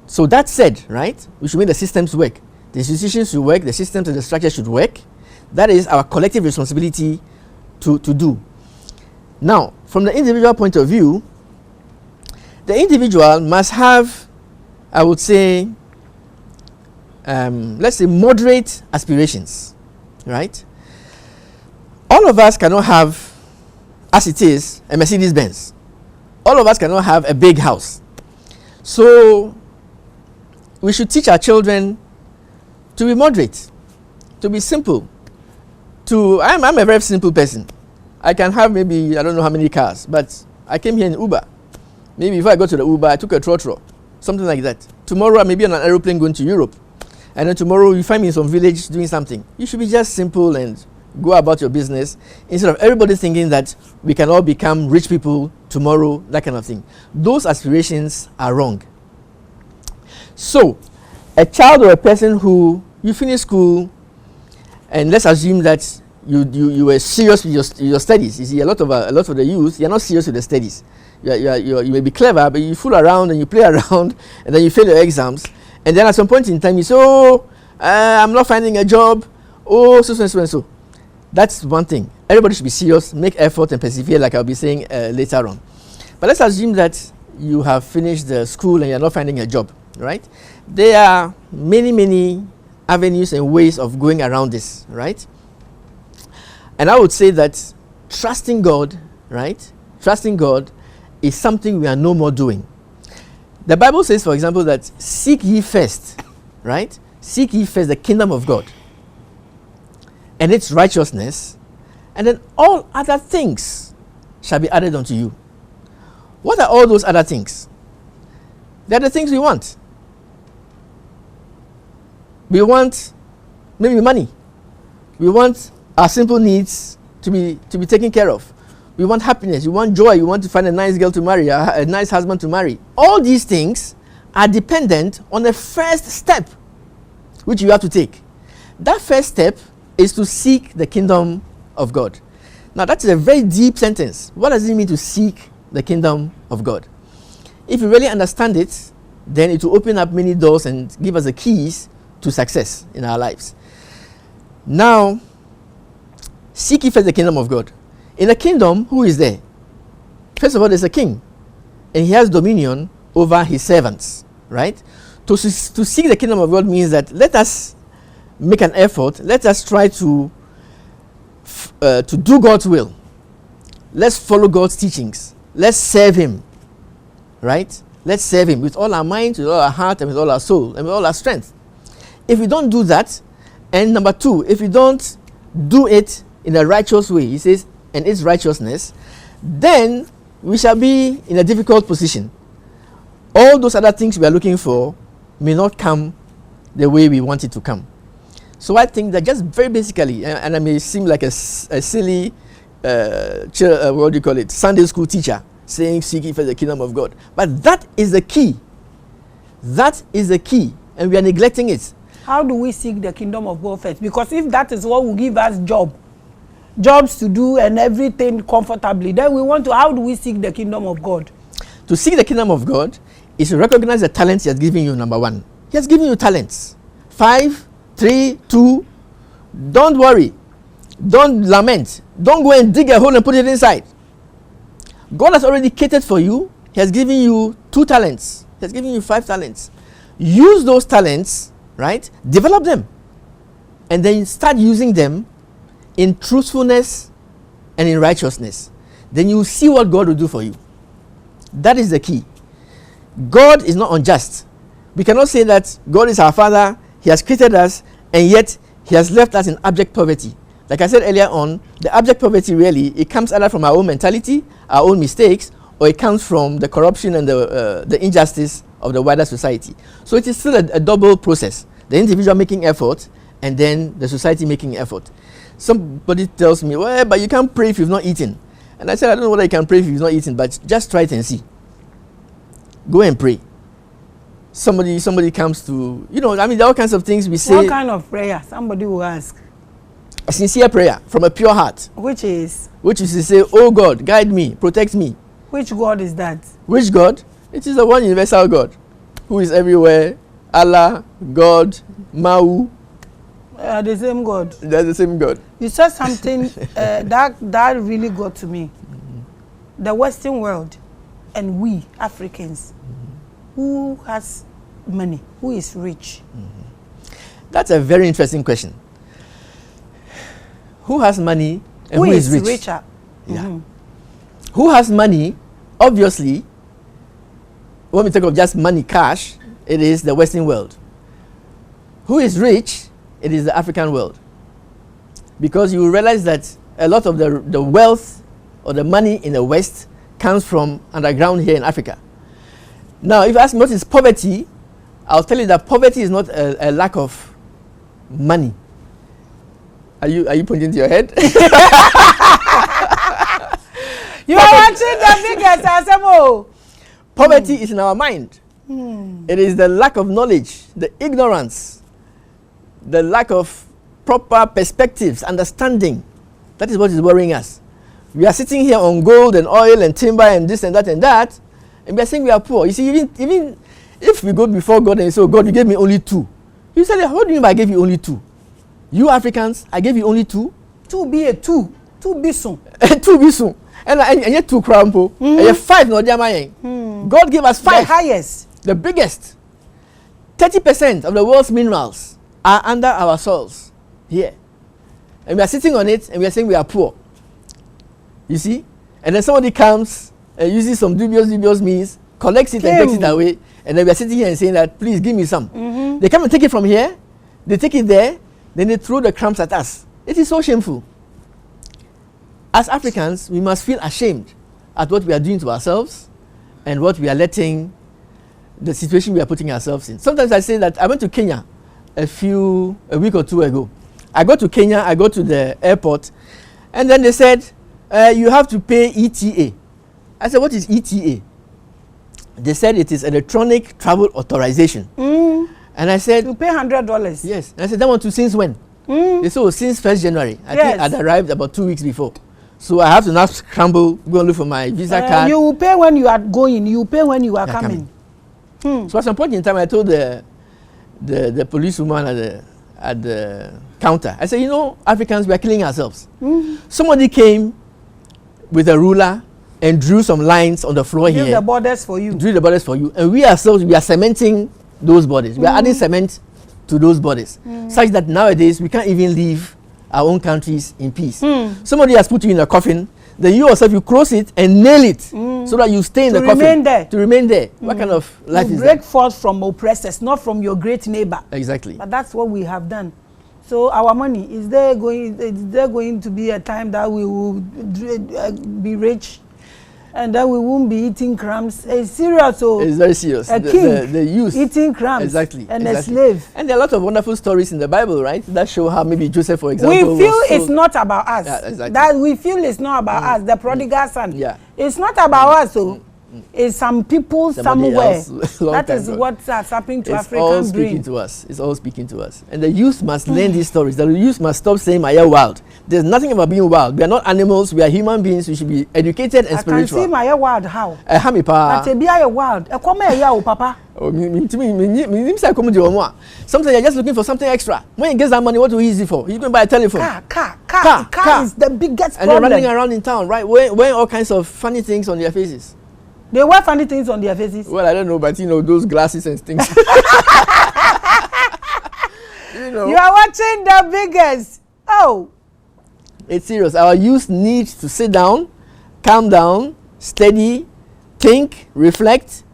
So that said, right, we should make the systems work. The institutions should work, the systems and the structure should work. That is our collective responsibility to do. Now, from the individual point of view, the individual must have, I would say, let's say moderate aspirations, right? All of us cannot have, as it is, a Mercedes-Benz. All of us cannot have a big house. So we should teach our children to be moderate, to be simple. I'm a very simple person. I can have maybe, I don't know how many cars, but I came here in Uber. Maybe if I go to the Uber, I took a trotro, something like that. Tomorrow I may be on an aeroplane going to Europe. And then tomorrow you find me in some village doing something. You should be just simple and go about your business, instead of everybody thinking that we can all become rich people tomorrow, that kind of thing. Those aspirations are wrong. So, a child or a person who, you finish school, and let's assume that you were serious with your studies. You see, a lot of the youth, you're not serious with the studies. You may be clever, but you fool around and you play around, and then you fail your exams, and then at some point in time you say, oh, I'm not finding a job, oh, so. That's one thing. Everybody should be serious, make effort and persevere, like I'll be saying later on. But let's assume that you have finished the school and you're not finding a job, right? There are many avenues and ways of going around this, right? And I would say that trusting God, right? Trusting God is something we are no more doing. The Bible says, for example, that seek ye first, right? Seek ye first the kingdom of God and its righteousness, and then all other things shall be added unto you. What are all those other things? They are the things we want. We want maybe money. We want our simple needs to be taken care of. We want happiness. We want joy. We want to find a nice girl to marry, a nice husband to marry. All these things are dependent on the first step which you have to take. That first step is to seek the kingdom of God. Now, that's a very deep sentence. What does it mean to seek the kingdom of God? If you really understand it, then it will open up many doors and give us the keys to success in our lives. Now, seek ye first the kingdom of God. In a kingdom, who is there? First of all, there's a king, and he has dominion over his servants, right? To seek the kingdom of God means that let us make an effort. Let us try to do God's will. Let's follow God's teachings. Let's serve Him, right? Let's serve Him with all our mind, with all our heart, and with all our soul, and with all our strength. If we don't do that, and number two, if we don't do it in a righteous way, he says, and its righteousness, then we shall be in a difficult position. All those other things we are looking for may not come the way we want it to come. So I think that just very basically, and I may seem like a silly, what do you call it, Sunday school teacher saying seek ye first the kingdom of God. But that is the key. That is the key, and we are neglecting it. How do we seek the kingdom of God first? Because if that is what will give us jobs to do and everything comfortably, then we want to, how do we seek the kingdom of God? To seek the kingdom of God is to recognize the talents He has given you, number one. He has given you talents. 5, 3, 2. Don't worry. Don't lament. Don't go and dig a hole and put it inside. God has already catered for you. He has given you 2 talents. He has given you 5 talents. Use those talents, right? Develop them. And then start using them in truthfulness and in righteousness. Then you will see what God will do for you. That is the key. God is not unjust. We cannot say that God is our Father, He has created us, and yet He has left us in abject poverty. Like I said earlier on, the abject poverty really, it comes either from our own mentality, our own mistakes, or it comes from the corruption and the injustice of the wider society. So it is still a double process. The individual making effort, and then the society making effort. Somebody tells me, well, but you can't pray if you've not eaten. And I said, I don't know whether you can pray if you've not eaten, but just try it and see. Go and pray. Somebody comes to, there are all kinds of things we say. What kind of prayer? Somebody will ask. A sincere prayer from a pure heart. Which is to say, oh God, guide me, protect me. Which God is that? Which God? It is the one universal God, who is everywhere. Allah, God, Mawu. The same God. They're the same God. You said something that really got to me. The Western world and we Africans, who has money? Who is rich? That's a very interesting question. Who has money and who is rich? Richer? Yeah. Who has money? Obviously, when we talk of just money, cash, it is the Western world. Who is rich? It is the African world. Because you will realize that a lot of the wealth or the money in the West comes from underground here in Africa. Now, if you ask me what is poverty, I'll tell you that poverty is not a lack of money. Are you pointing to your head? You are watching the biggest Asemo. Poverty is in our mind. It is the lack of knowledge, the ignorance, the lack of proper perspectives, understanding. That is what is worrying us. We are sitting here on gold and oil and timber and this and that, and we are saying we are poor. You see, even if we go before God and say, oh God, you gave me only 2. You said, what do you mean by I gave you only 2? You Africans, I gave you only 2? 2 be a 2. 2 be soon. 2 be soon. And yet 2 crampo. And yet 5 no diamayeng. God gave us 5. The highest. The biggest. 30% of the world's minerals are under our soils here. And we are sitting on it and we are saying we are poor. You see? And then somebody comes and uses some dubious means, collects it and takes it away. And then we are sitting here and saying that, please give me some. They come and take it from here. They take it there. Then they throw the crumbs at us. It is so shameful. As Africans, we must feel ashamed at what we are doing to ourselves and what we are letting, the situation we are putting ourselves in. Sometimes I say that I went to Kenya a week or 2 ago. I go to Kenya, I go to the airport, and then they said, you have to pay ETA. I said, what is ETA? They said it is electronic travel authorization. And I said, you pay $100. Yes. And I said, that one too, since when? They said, since 1st January. I think I'd arrived about 2 weeks before. So I have to now scramble, go and look for my visa card. You will pay when you are going, you pay when you are coming. So at some point in time, I told the policewoman at the counter, I said, you know, Africans, we are killing ourselves. Somebody came with a ruler and drew some lines on the floor here. Drew the borders for you. Drew the borders for you. And we ourselves, we are cementing those borders. We are adding cement to those borders. Such that nowadays, we can't even leave our own countries in peace. Somebody has put you in a coffin, then you yourself, you close it and nail it so that you stay in the coffin. To remain there. What kind of life is that? Break forth from oppressors, not from your great neighbor. Exactly. But that's what we have done. So our money, is there going to be a time that we will be rich and that we won't be eating crumbs? It's serious. So it's very serious. A king the youth eating crumbs. Exactly. And a slave. And there are a lot of wonderful stories in the Bible, right? That show how maybe Joseph, for example, we feel it's not about us. Yeah, exactly. That we feel it's not about us. The prodigal son. Yeah. It's not about us. So it's some people somewhere. That is what has happened to African brain. It's all speaking to us. It's all speaking to us. And the youth must learn these stories. The youth must stop saying, "I am wild." There's nothing about being wild. We are not animals. We are human beings. We should be educated and spiritual. I can see my wild how. But be a wild. Papa. Sometimes you're just looking for something extra. When he gets that money, what will he use it for? He's going to buy a telephone. Car is the biggest problem. And they're running around in town, right? Wearing all kinds of funny things on their faces. They wear funny things on their faces. Well, I don't know, but you know, those glasses and things. You know. You are watching the biggest. Oh. It's serious. Our youth need to sit down, calm down, study, think, reflect.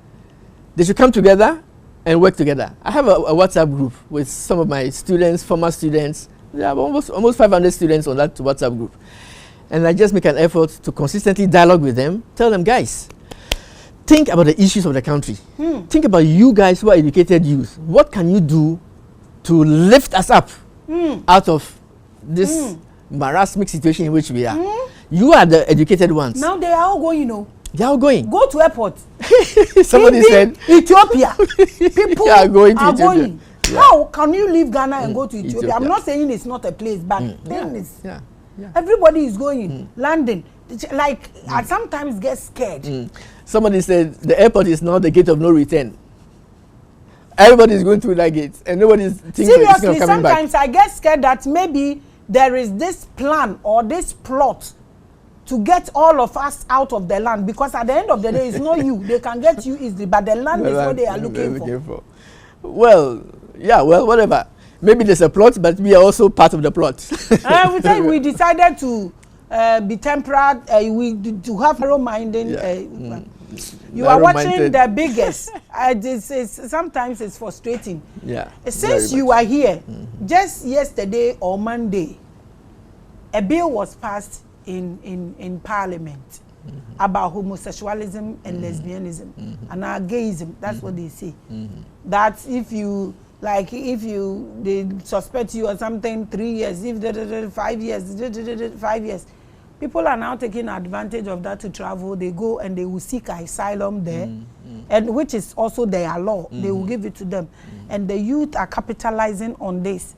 They should come together and work together. I have a WhatsApp group with some of my students, former students. There are almost 500 students on that WhatsApp group. And I just make an effort to consistently dialogue with them, tell them, guys, think about the issues of the country. Think about you guys who are educated youth. What can you do to lift us up out of this marasmic situation in which we are? You are the educated ones. Now they are all going, you know. They are all going. Go to airport. Somebody said Ethiopia. People are going to Ethiopia. Yeah. How can you leave Ghana and go to Ethiopia? I'm not saying it's not a place, but everybody is going. Landing. Like, I sometimes get scared. Somebody said the airport is now the gate of no return. Everybody is going through that gate, and nobody is thinking of coming back. Sometimes I get scared that maybe there is this plan or this plot to get all of us out of the land, because at the end of the day, it's not you. They can get you easily, but the land is what they are looking for. Well, whatever. Maybe there's a plot, but we are also part of the plot. We decided to be temperate, to have narrow minding. You are watching the biggest. Sometimes it's frustrating. Yeah. Since you are here, just yesterday or Monday, a bill was passed in Parliament about homosexualism and lesbianism and gayism. That's what they say. That if you Like if they suspect you or something, 3 years, if 5 years, 5 years. People are now taking advantage of that to travel. They go and they will seek asylum there, and which is also their law. They will give it to them. And the youth are capitalizing on this.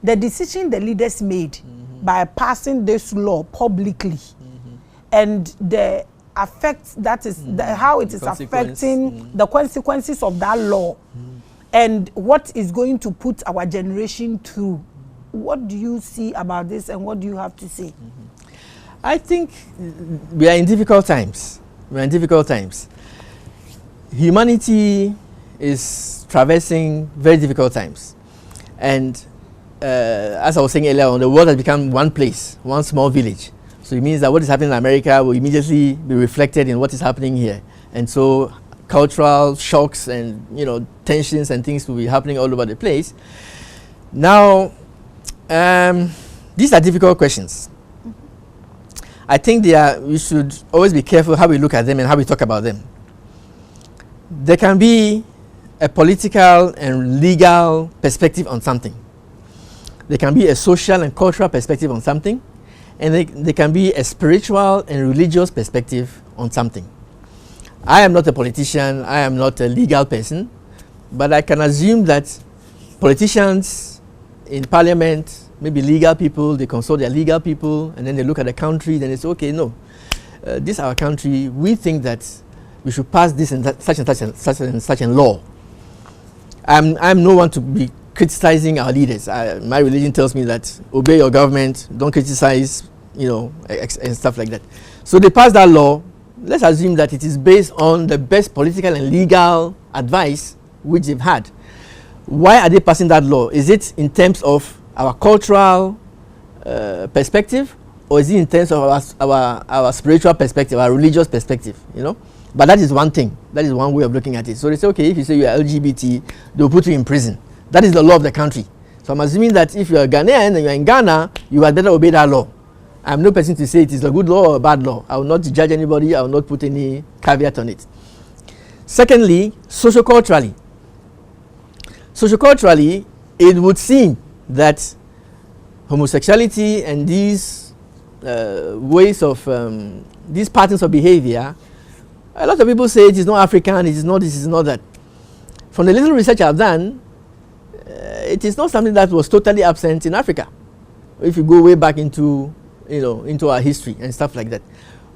The decision the leaders made by passing this law publicly, and the effect that is how it is affecting the consequences of that law, and what is going to put our generation through. What do you see about this, and what do you have to say? I think we are in difficult times. We are in difficult times. Humanity is traversing very difficult times. And as I was saying earlier on, the world has become one place, one small village. So it means that what is happening in America will immediately be reflected in what is happening here. And so cultural shocks and, tensions and things will be happening all over the place. Now, these are difficult questions. I think we should always be careful how we look at them and how we talk about them. There can be a political and legal perspective on something. There can be a social and cultural perspective on something. And there can be a spiritual and religious perspective on something. I am not a politician. I am not a legal person. But I can assume that politicians in parliament, maybe legal people, they consult their legal people, and then they look at the country, then they say, okay, no, this is our country. We think that we should pass this and such and such and such and such a law. I'm no one to be criticizing our leaders. My religion tells me that obey your government, don't criticize, and stuff like that. So they pass that law. Let's assume that it is based on the best political and legal advice which they've had. Why are they passing that law? Is it in terms of our cultural perspective, or is it in terms of our spiritual perspective, our religious perspective, But that is one thing. That is one way of looking at it. So they say, okay, if you say you are LGBT, they'll put you in prison. That is the law of the country. So I'm assuming that if you are Ghanaian and you are in Ghana, you had better obey that law. I'm no person to say it is a good law or a bad law. I will not judge anybody. I will not put any caveat on it. Secondly, socioculturally. Socioculturally, it would seem that homosexuality and these ways of these patterns of behavior, a lot of people say it is not African, it is not this, it is not that. From the little research I've done, it is not something that was totally absent in Africa. If you go way back into our history and stuff like that.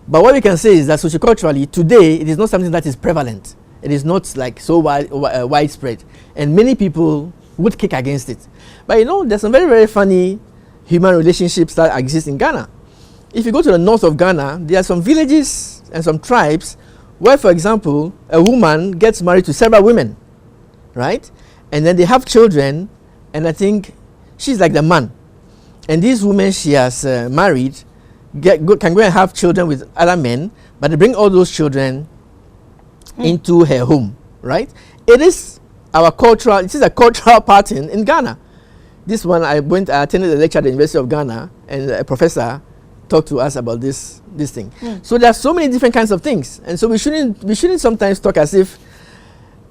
But what we can say is that socioculturally, today, it is not something that is prevalent. It is not like so widespread. And many people would kick against it. But there's some very, very funny human relationships that exist in Ghana. If you go to the north of Ghana, there are some villages and some tribes where, for example, a woman gets married to several women, right? And then they have children, and I think she's like the man. And these women she has married can go and have children with other men, but they bring all those children into her home, right? It is a cultural pattern in Ghana. This one, I attended a lecture at the University of Ghana, and a professor talked to us about this thing. So there are so many different kinds of things, and so we shouldn't sometimes talk as if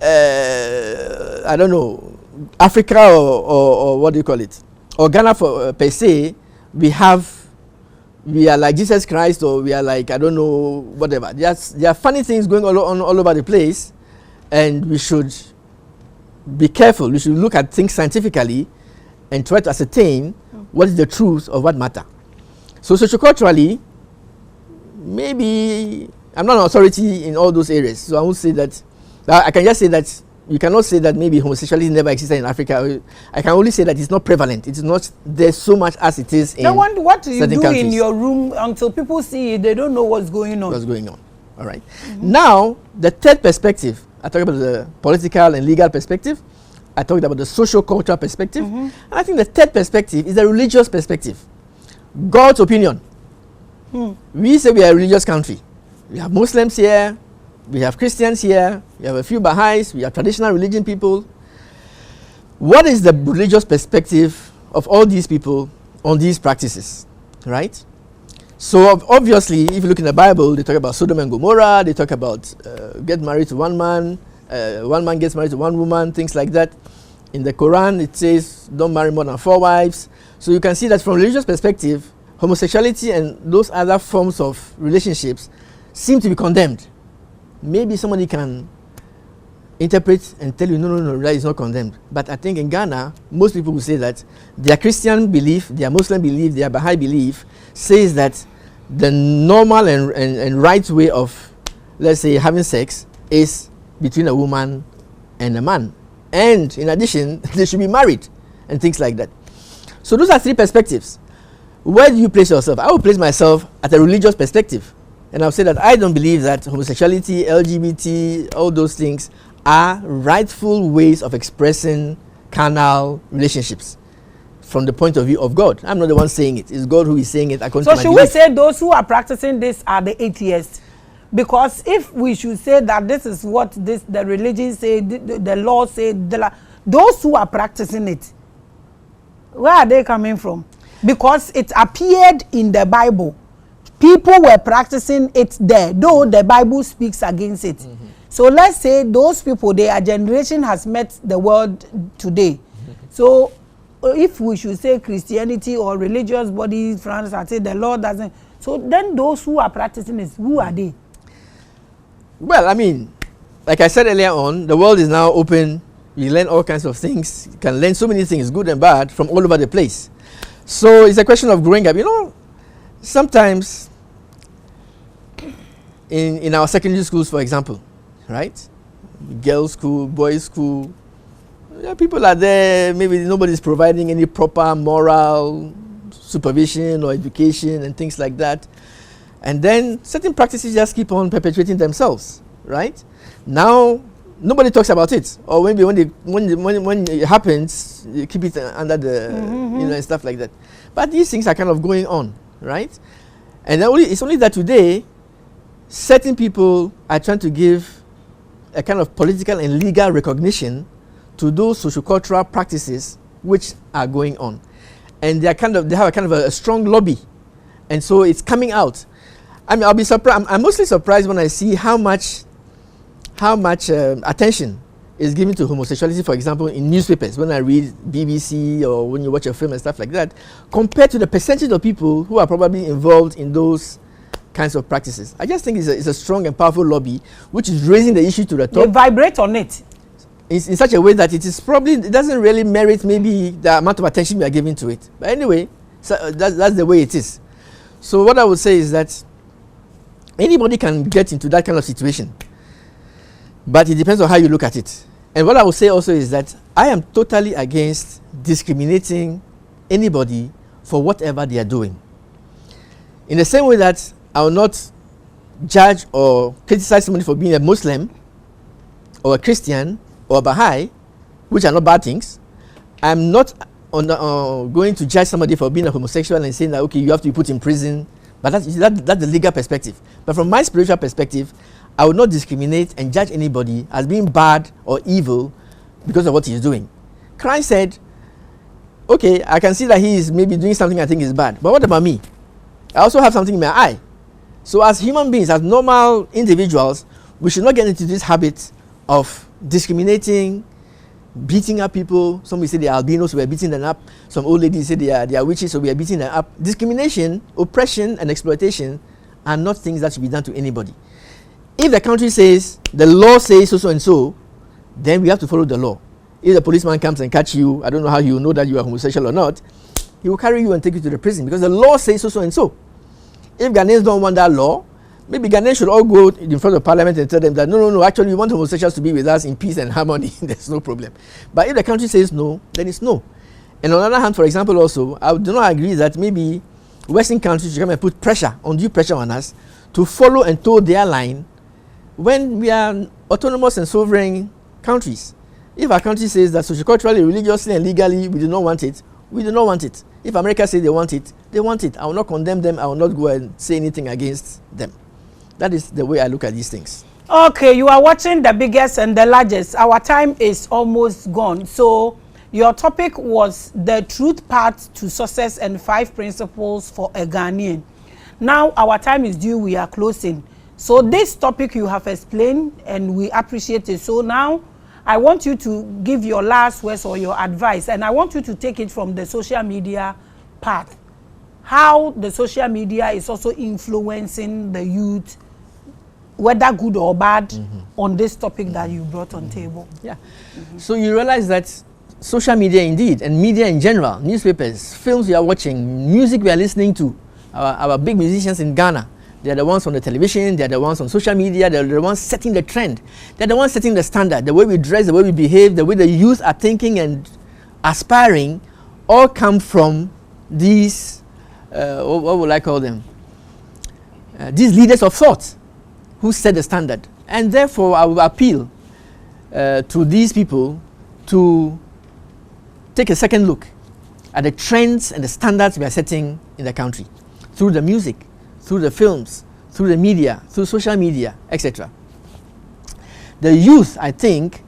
I don't know, Africa or what do you call it, or Ghana per se. We are like Jesus Christ, or we are like, I don't know, whatever. There are funny things going on all over the place, and we should be careful. We should look at things scientifically and try to ascertain what is the truth of what matter. So socioculturally, maybe I'm not an authority in all those areas, so I won't say that. I can just say that you cannot say that maybe homosexuality never existed in Africa. I can only say that it's not prevalent. It's not there so much as it is in certain countries. What do you do in your room until people see it? They don't know what's going on. What's going on? All right. Now, the third perspective, I talked about the political and legal perspective. I talked about the social cultural perspective. And I think the third perspective is the religious perspective. God's opinion. We say we are a religious country. We have Muslims here. We have Christians here. We have a few Baha'is. We have traditional religion people. What is the religious perspective of all these people on these practices, right? So obviously, if you look in the Bible, they talk about Sodom and Gomorrah. They talk about get married to one man gets married to one woman, things like that. In the Quran, it says don't marry more than 4 wives. So you can see that from a religious perspective, homosexuality and those other forms of relationships seem to be condemned. Maybe somebody can interpret and tell you, no, that is not condemned. But I think in Ghana, most people will say that their Christian belief, their Muslim belief, their Baha'i belief says that the normal and right way of, let's say, having sex is between a woman and a man. And in addition, they should be married and things like that. So those are 3 perspectives. Where do you place yourself? I will place myself at a religious perspective. And I'll say that I don't believe that homosexuality, LGBT, all those things are rightful ways of expressing carnal relationships from the point of view of God. I'm not the one saying it. It's God who is saying it according to my belief. So should we say those who are practicing this are the atheists? Because if we should say that this is what the religion say, the law say, those who are practicing it, where are they coming from? Because it appeared in the Bible. People were practicing it there, though the Bible speaks against it. Mm-hmm. So let's say those people, their generation has met the world today. Mm-hmm. So if we should say Christianity or religious bodies, France, I say the Lord doesn't. So then those who are practicing this, who are they? Well, I mean, like I said earlier on, the world is now open. You learn all kinds of things. You can learn so many things, good and bad, from all over the place. So it's a question of growing up. You know, sometimes in our secondary schools, for example, right? Girls' school, boys' school, people are there, maybe nobody's providing any proper moral supervision or education and things like that. And then certain practices just keep on perpetuating themselves, right? Now, nobody talks about it. Or maybe when it happens, you keep it under the, and stuff like that. But these things are kind of going on, right? And it's only that today, certain people are trying to give a kind of political and legal recognition to those sociocultural practices which are going on. And they have a kind of a strong lobby. And so it's coming out. I mean, I'll be surprised. I'm mostly surprised when I see how much attention is given to homosexuality, for example, in newspapers, when I read BBC or when you watch a film and stuff like that, compared to the percentage of people who are probably involved in those kinds of practices. I just think it's a strong and powerful lobby which is raising the issue to the top. They vibrate on it. In such a way that it doesn't really merit maybe the amount of attention we are giving to it. But anyway, so that's the way it is. So what I would say is that anybody can get into that kind of situation. But it depends on how you look at it. And what I will say also is that I am totally against discriminating anybody for whatever they are doing. In the same way that I will not judge or criticize somebody for being a Muslim or a Christian or a Baha'i, which are not bad things, I'm not going to judge somebody for being a homosexual and saying that, okay, you have to be put in prison. But that's the legal perspective. But from my spiritual perspective, I would not discriminate and judge anybody as being bad or evil because of what he's doing. Christ said, okay, I can see that he is maybe doing something I think is bad. But what about me? I also have something in my eye. So as human beings, as normal individuals, we should not get into this habit of discriminating, beating up people. Some will say they are albinos, so we are beating them up. Some old ladies say they are witches, so we are beating them up. Discrimination, oppression, and exploitation are not things that should be done to anybody. If the country says, the law says so and so, then we have to follow the law. If the policeman comes and catch you, I don't know how you know that you are homosexual or not, he will carry you and take you to the prison because the law says so and so. If Ghanaians don't want that law, maybe Ghanaians should all go in front of parliament and tell them that no, actually we want homosexuals to be with us in peace and harmony. There's no problem. But if the country says no, then it's no. And on the other hand, for example, also, I do not agree that maybe Western countries should come and put undue pressure on us to follow and toe their line when we are autonomous and sovereign countries. If our country says that socioculturally, religiously, and legally we do not want it, we do not want it. If America says they want it, they want it. I will not condemn them. I will not go and say anything against them. That is the way I look at these things. Okay, you are watching The Biggest and the Largest. Our time is almost gone. So your topic was the truth path to success and 5 principles for a Ghanaian. Now our time is due. We are closing. So this topic you have explained and we appreciate it. So now I want you to give your last words or your advice, and I want you to take it from the social media part. How the social media is also influencing the youth, whether good or bad, on this topic that you brought on table. Yeah. So you realize that social media indeed, and media in general, newspapers, films we are watching, music we are listening to, our big musicians in Ghana, they are the ones on the television, they are the ones on social media, they are the ones setting the trend. They are the ones setting the standard, the way we dress, the way we behave, the way the youth are thinking and aspiring, all come from these, what would I call them? These leaders of thought who set the standard. And therefore, I will appeal to these people to take a second look at the trends and the standards we are setting in the country through the music, through the films, through the media, through social media, etc. The youth, I think,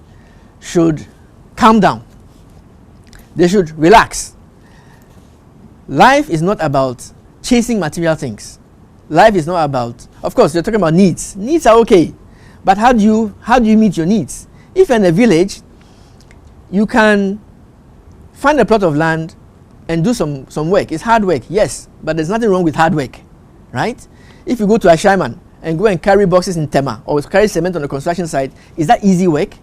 should calm down. They should relax. Life is not about chasing material things. Life is not about, of course, you're talking about needs. Needs are okay, but how do you meet your needs? If you're in a village, you can find a plot of land and do some work. It's hard work, yes, but there's nothing wrong with hard work, right? If you go to a shaman and go and carry boxes in Tema or carry cement on the construction site, is that easy work?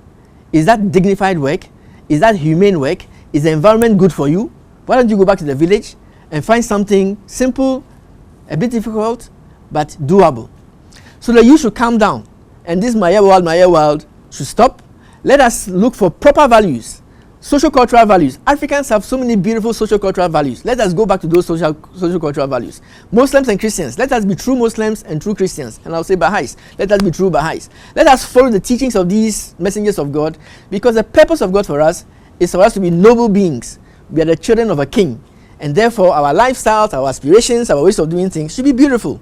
Is that dignified work? Is that humane work? Is the environment good for you? Why don't you go back to the village and find something simple, a bit difficult, but doable? So that you should calm down, and this my world should stop. Let us look for proper values, social cultural values. Africans have so many beautiful social cultural values. Let us go back to those social cultural values. Muslims and Christians, let us be true Muslims and true Christians. And I'll say Baha'is, let us be true Baha'is. Let us follow the teachings of these messengers of God, because the purpose of God for us is for us to be noble beings. We are the children of a king, and therefore our lifestyles, our aspirations, our ways of doing things should be beautiful.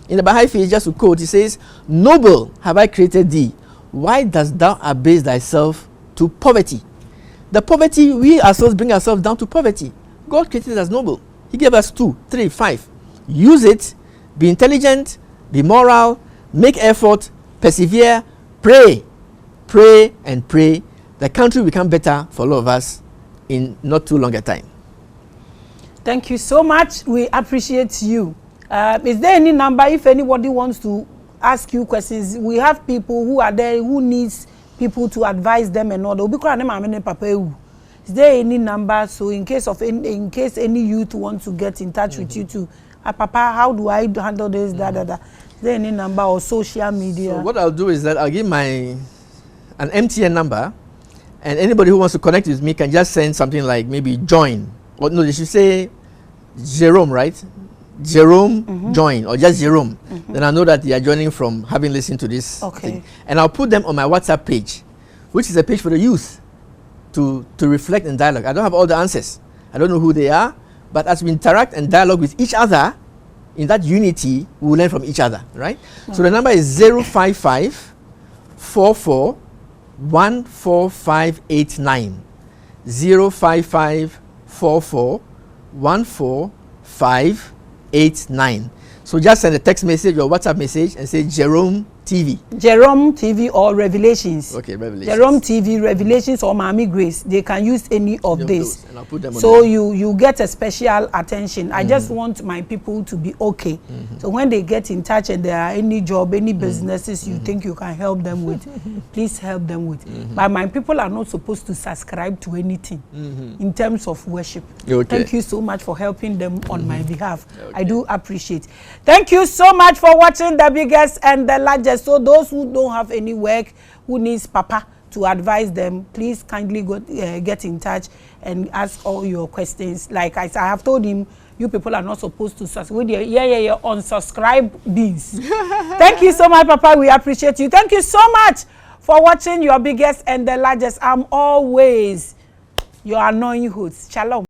In the Baha'i faith, just to quote, it says, "Noble have I created thee. Why dost thou abase thyself to poverty?" The poverty, we ourselves bring ourselves down to poverty. God created us noble. He gave us 2, 3, 5. Use it, be intelligent, be moral, make effort, persevere, pray. Pray and pray. The country will become better for all of us in not too long a time. Thank you so much. We appreciate you. Is there any number if anybody wants to ask you questions? We have people who are there who needs people to advise them and all. Is there any number? So in case any youth want to get in touch with you to, Papa, how do I handle this? Is there any number or social media? So what I'll do is that I'll give an MTN number, and anybody who wants to connect with me can just send something like maybe join, or no, they should say Jerome, right? Jerome join, or just Jerome. Then I know that they are joining from having listened to this thing. And I'll put them on my WhatsApp page, which is a page for the youth to reflect and dialogue. I don't have all the answers. I don't know who they are, but as we interact and dialogue with each other, in that unity, we will learn from each other, right? So the number is 055 44 14589. 055 44 14589. So just send a text message or WhatsApp message and say Jerome TV. Jerome TV or Revelations. Okay, Revelations. Jerome TV, Revelations or Maame Grace. They can use any of these. And I'll put them so on you get a special attention. I just want my people to be okay. So when they get in touch and there are any job, any businesses you think you can help them with, please help them with. But my people are not supposed to subscribe to anything in terms of worship. Okay. Thank you so much for helping them on my behalf. I do appreciate. Thank you so much for watching The Biggest and the Largest. So those who don't have any work, who needs Papa to advise them, please kindly go, get in touch and ask all your questions. Like I have told him, you people are not supposed to subscribe. Unsubscribe beans. Thank you so much, Papa. We appreciate you. Thank you so much for watching Your Biggest and the Largest. I'm always your annoying host. Shalom.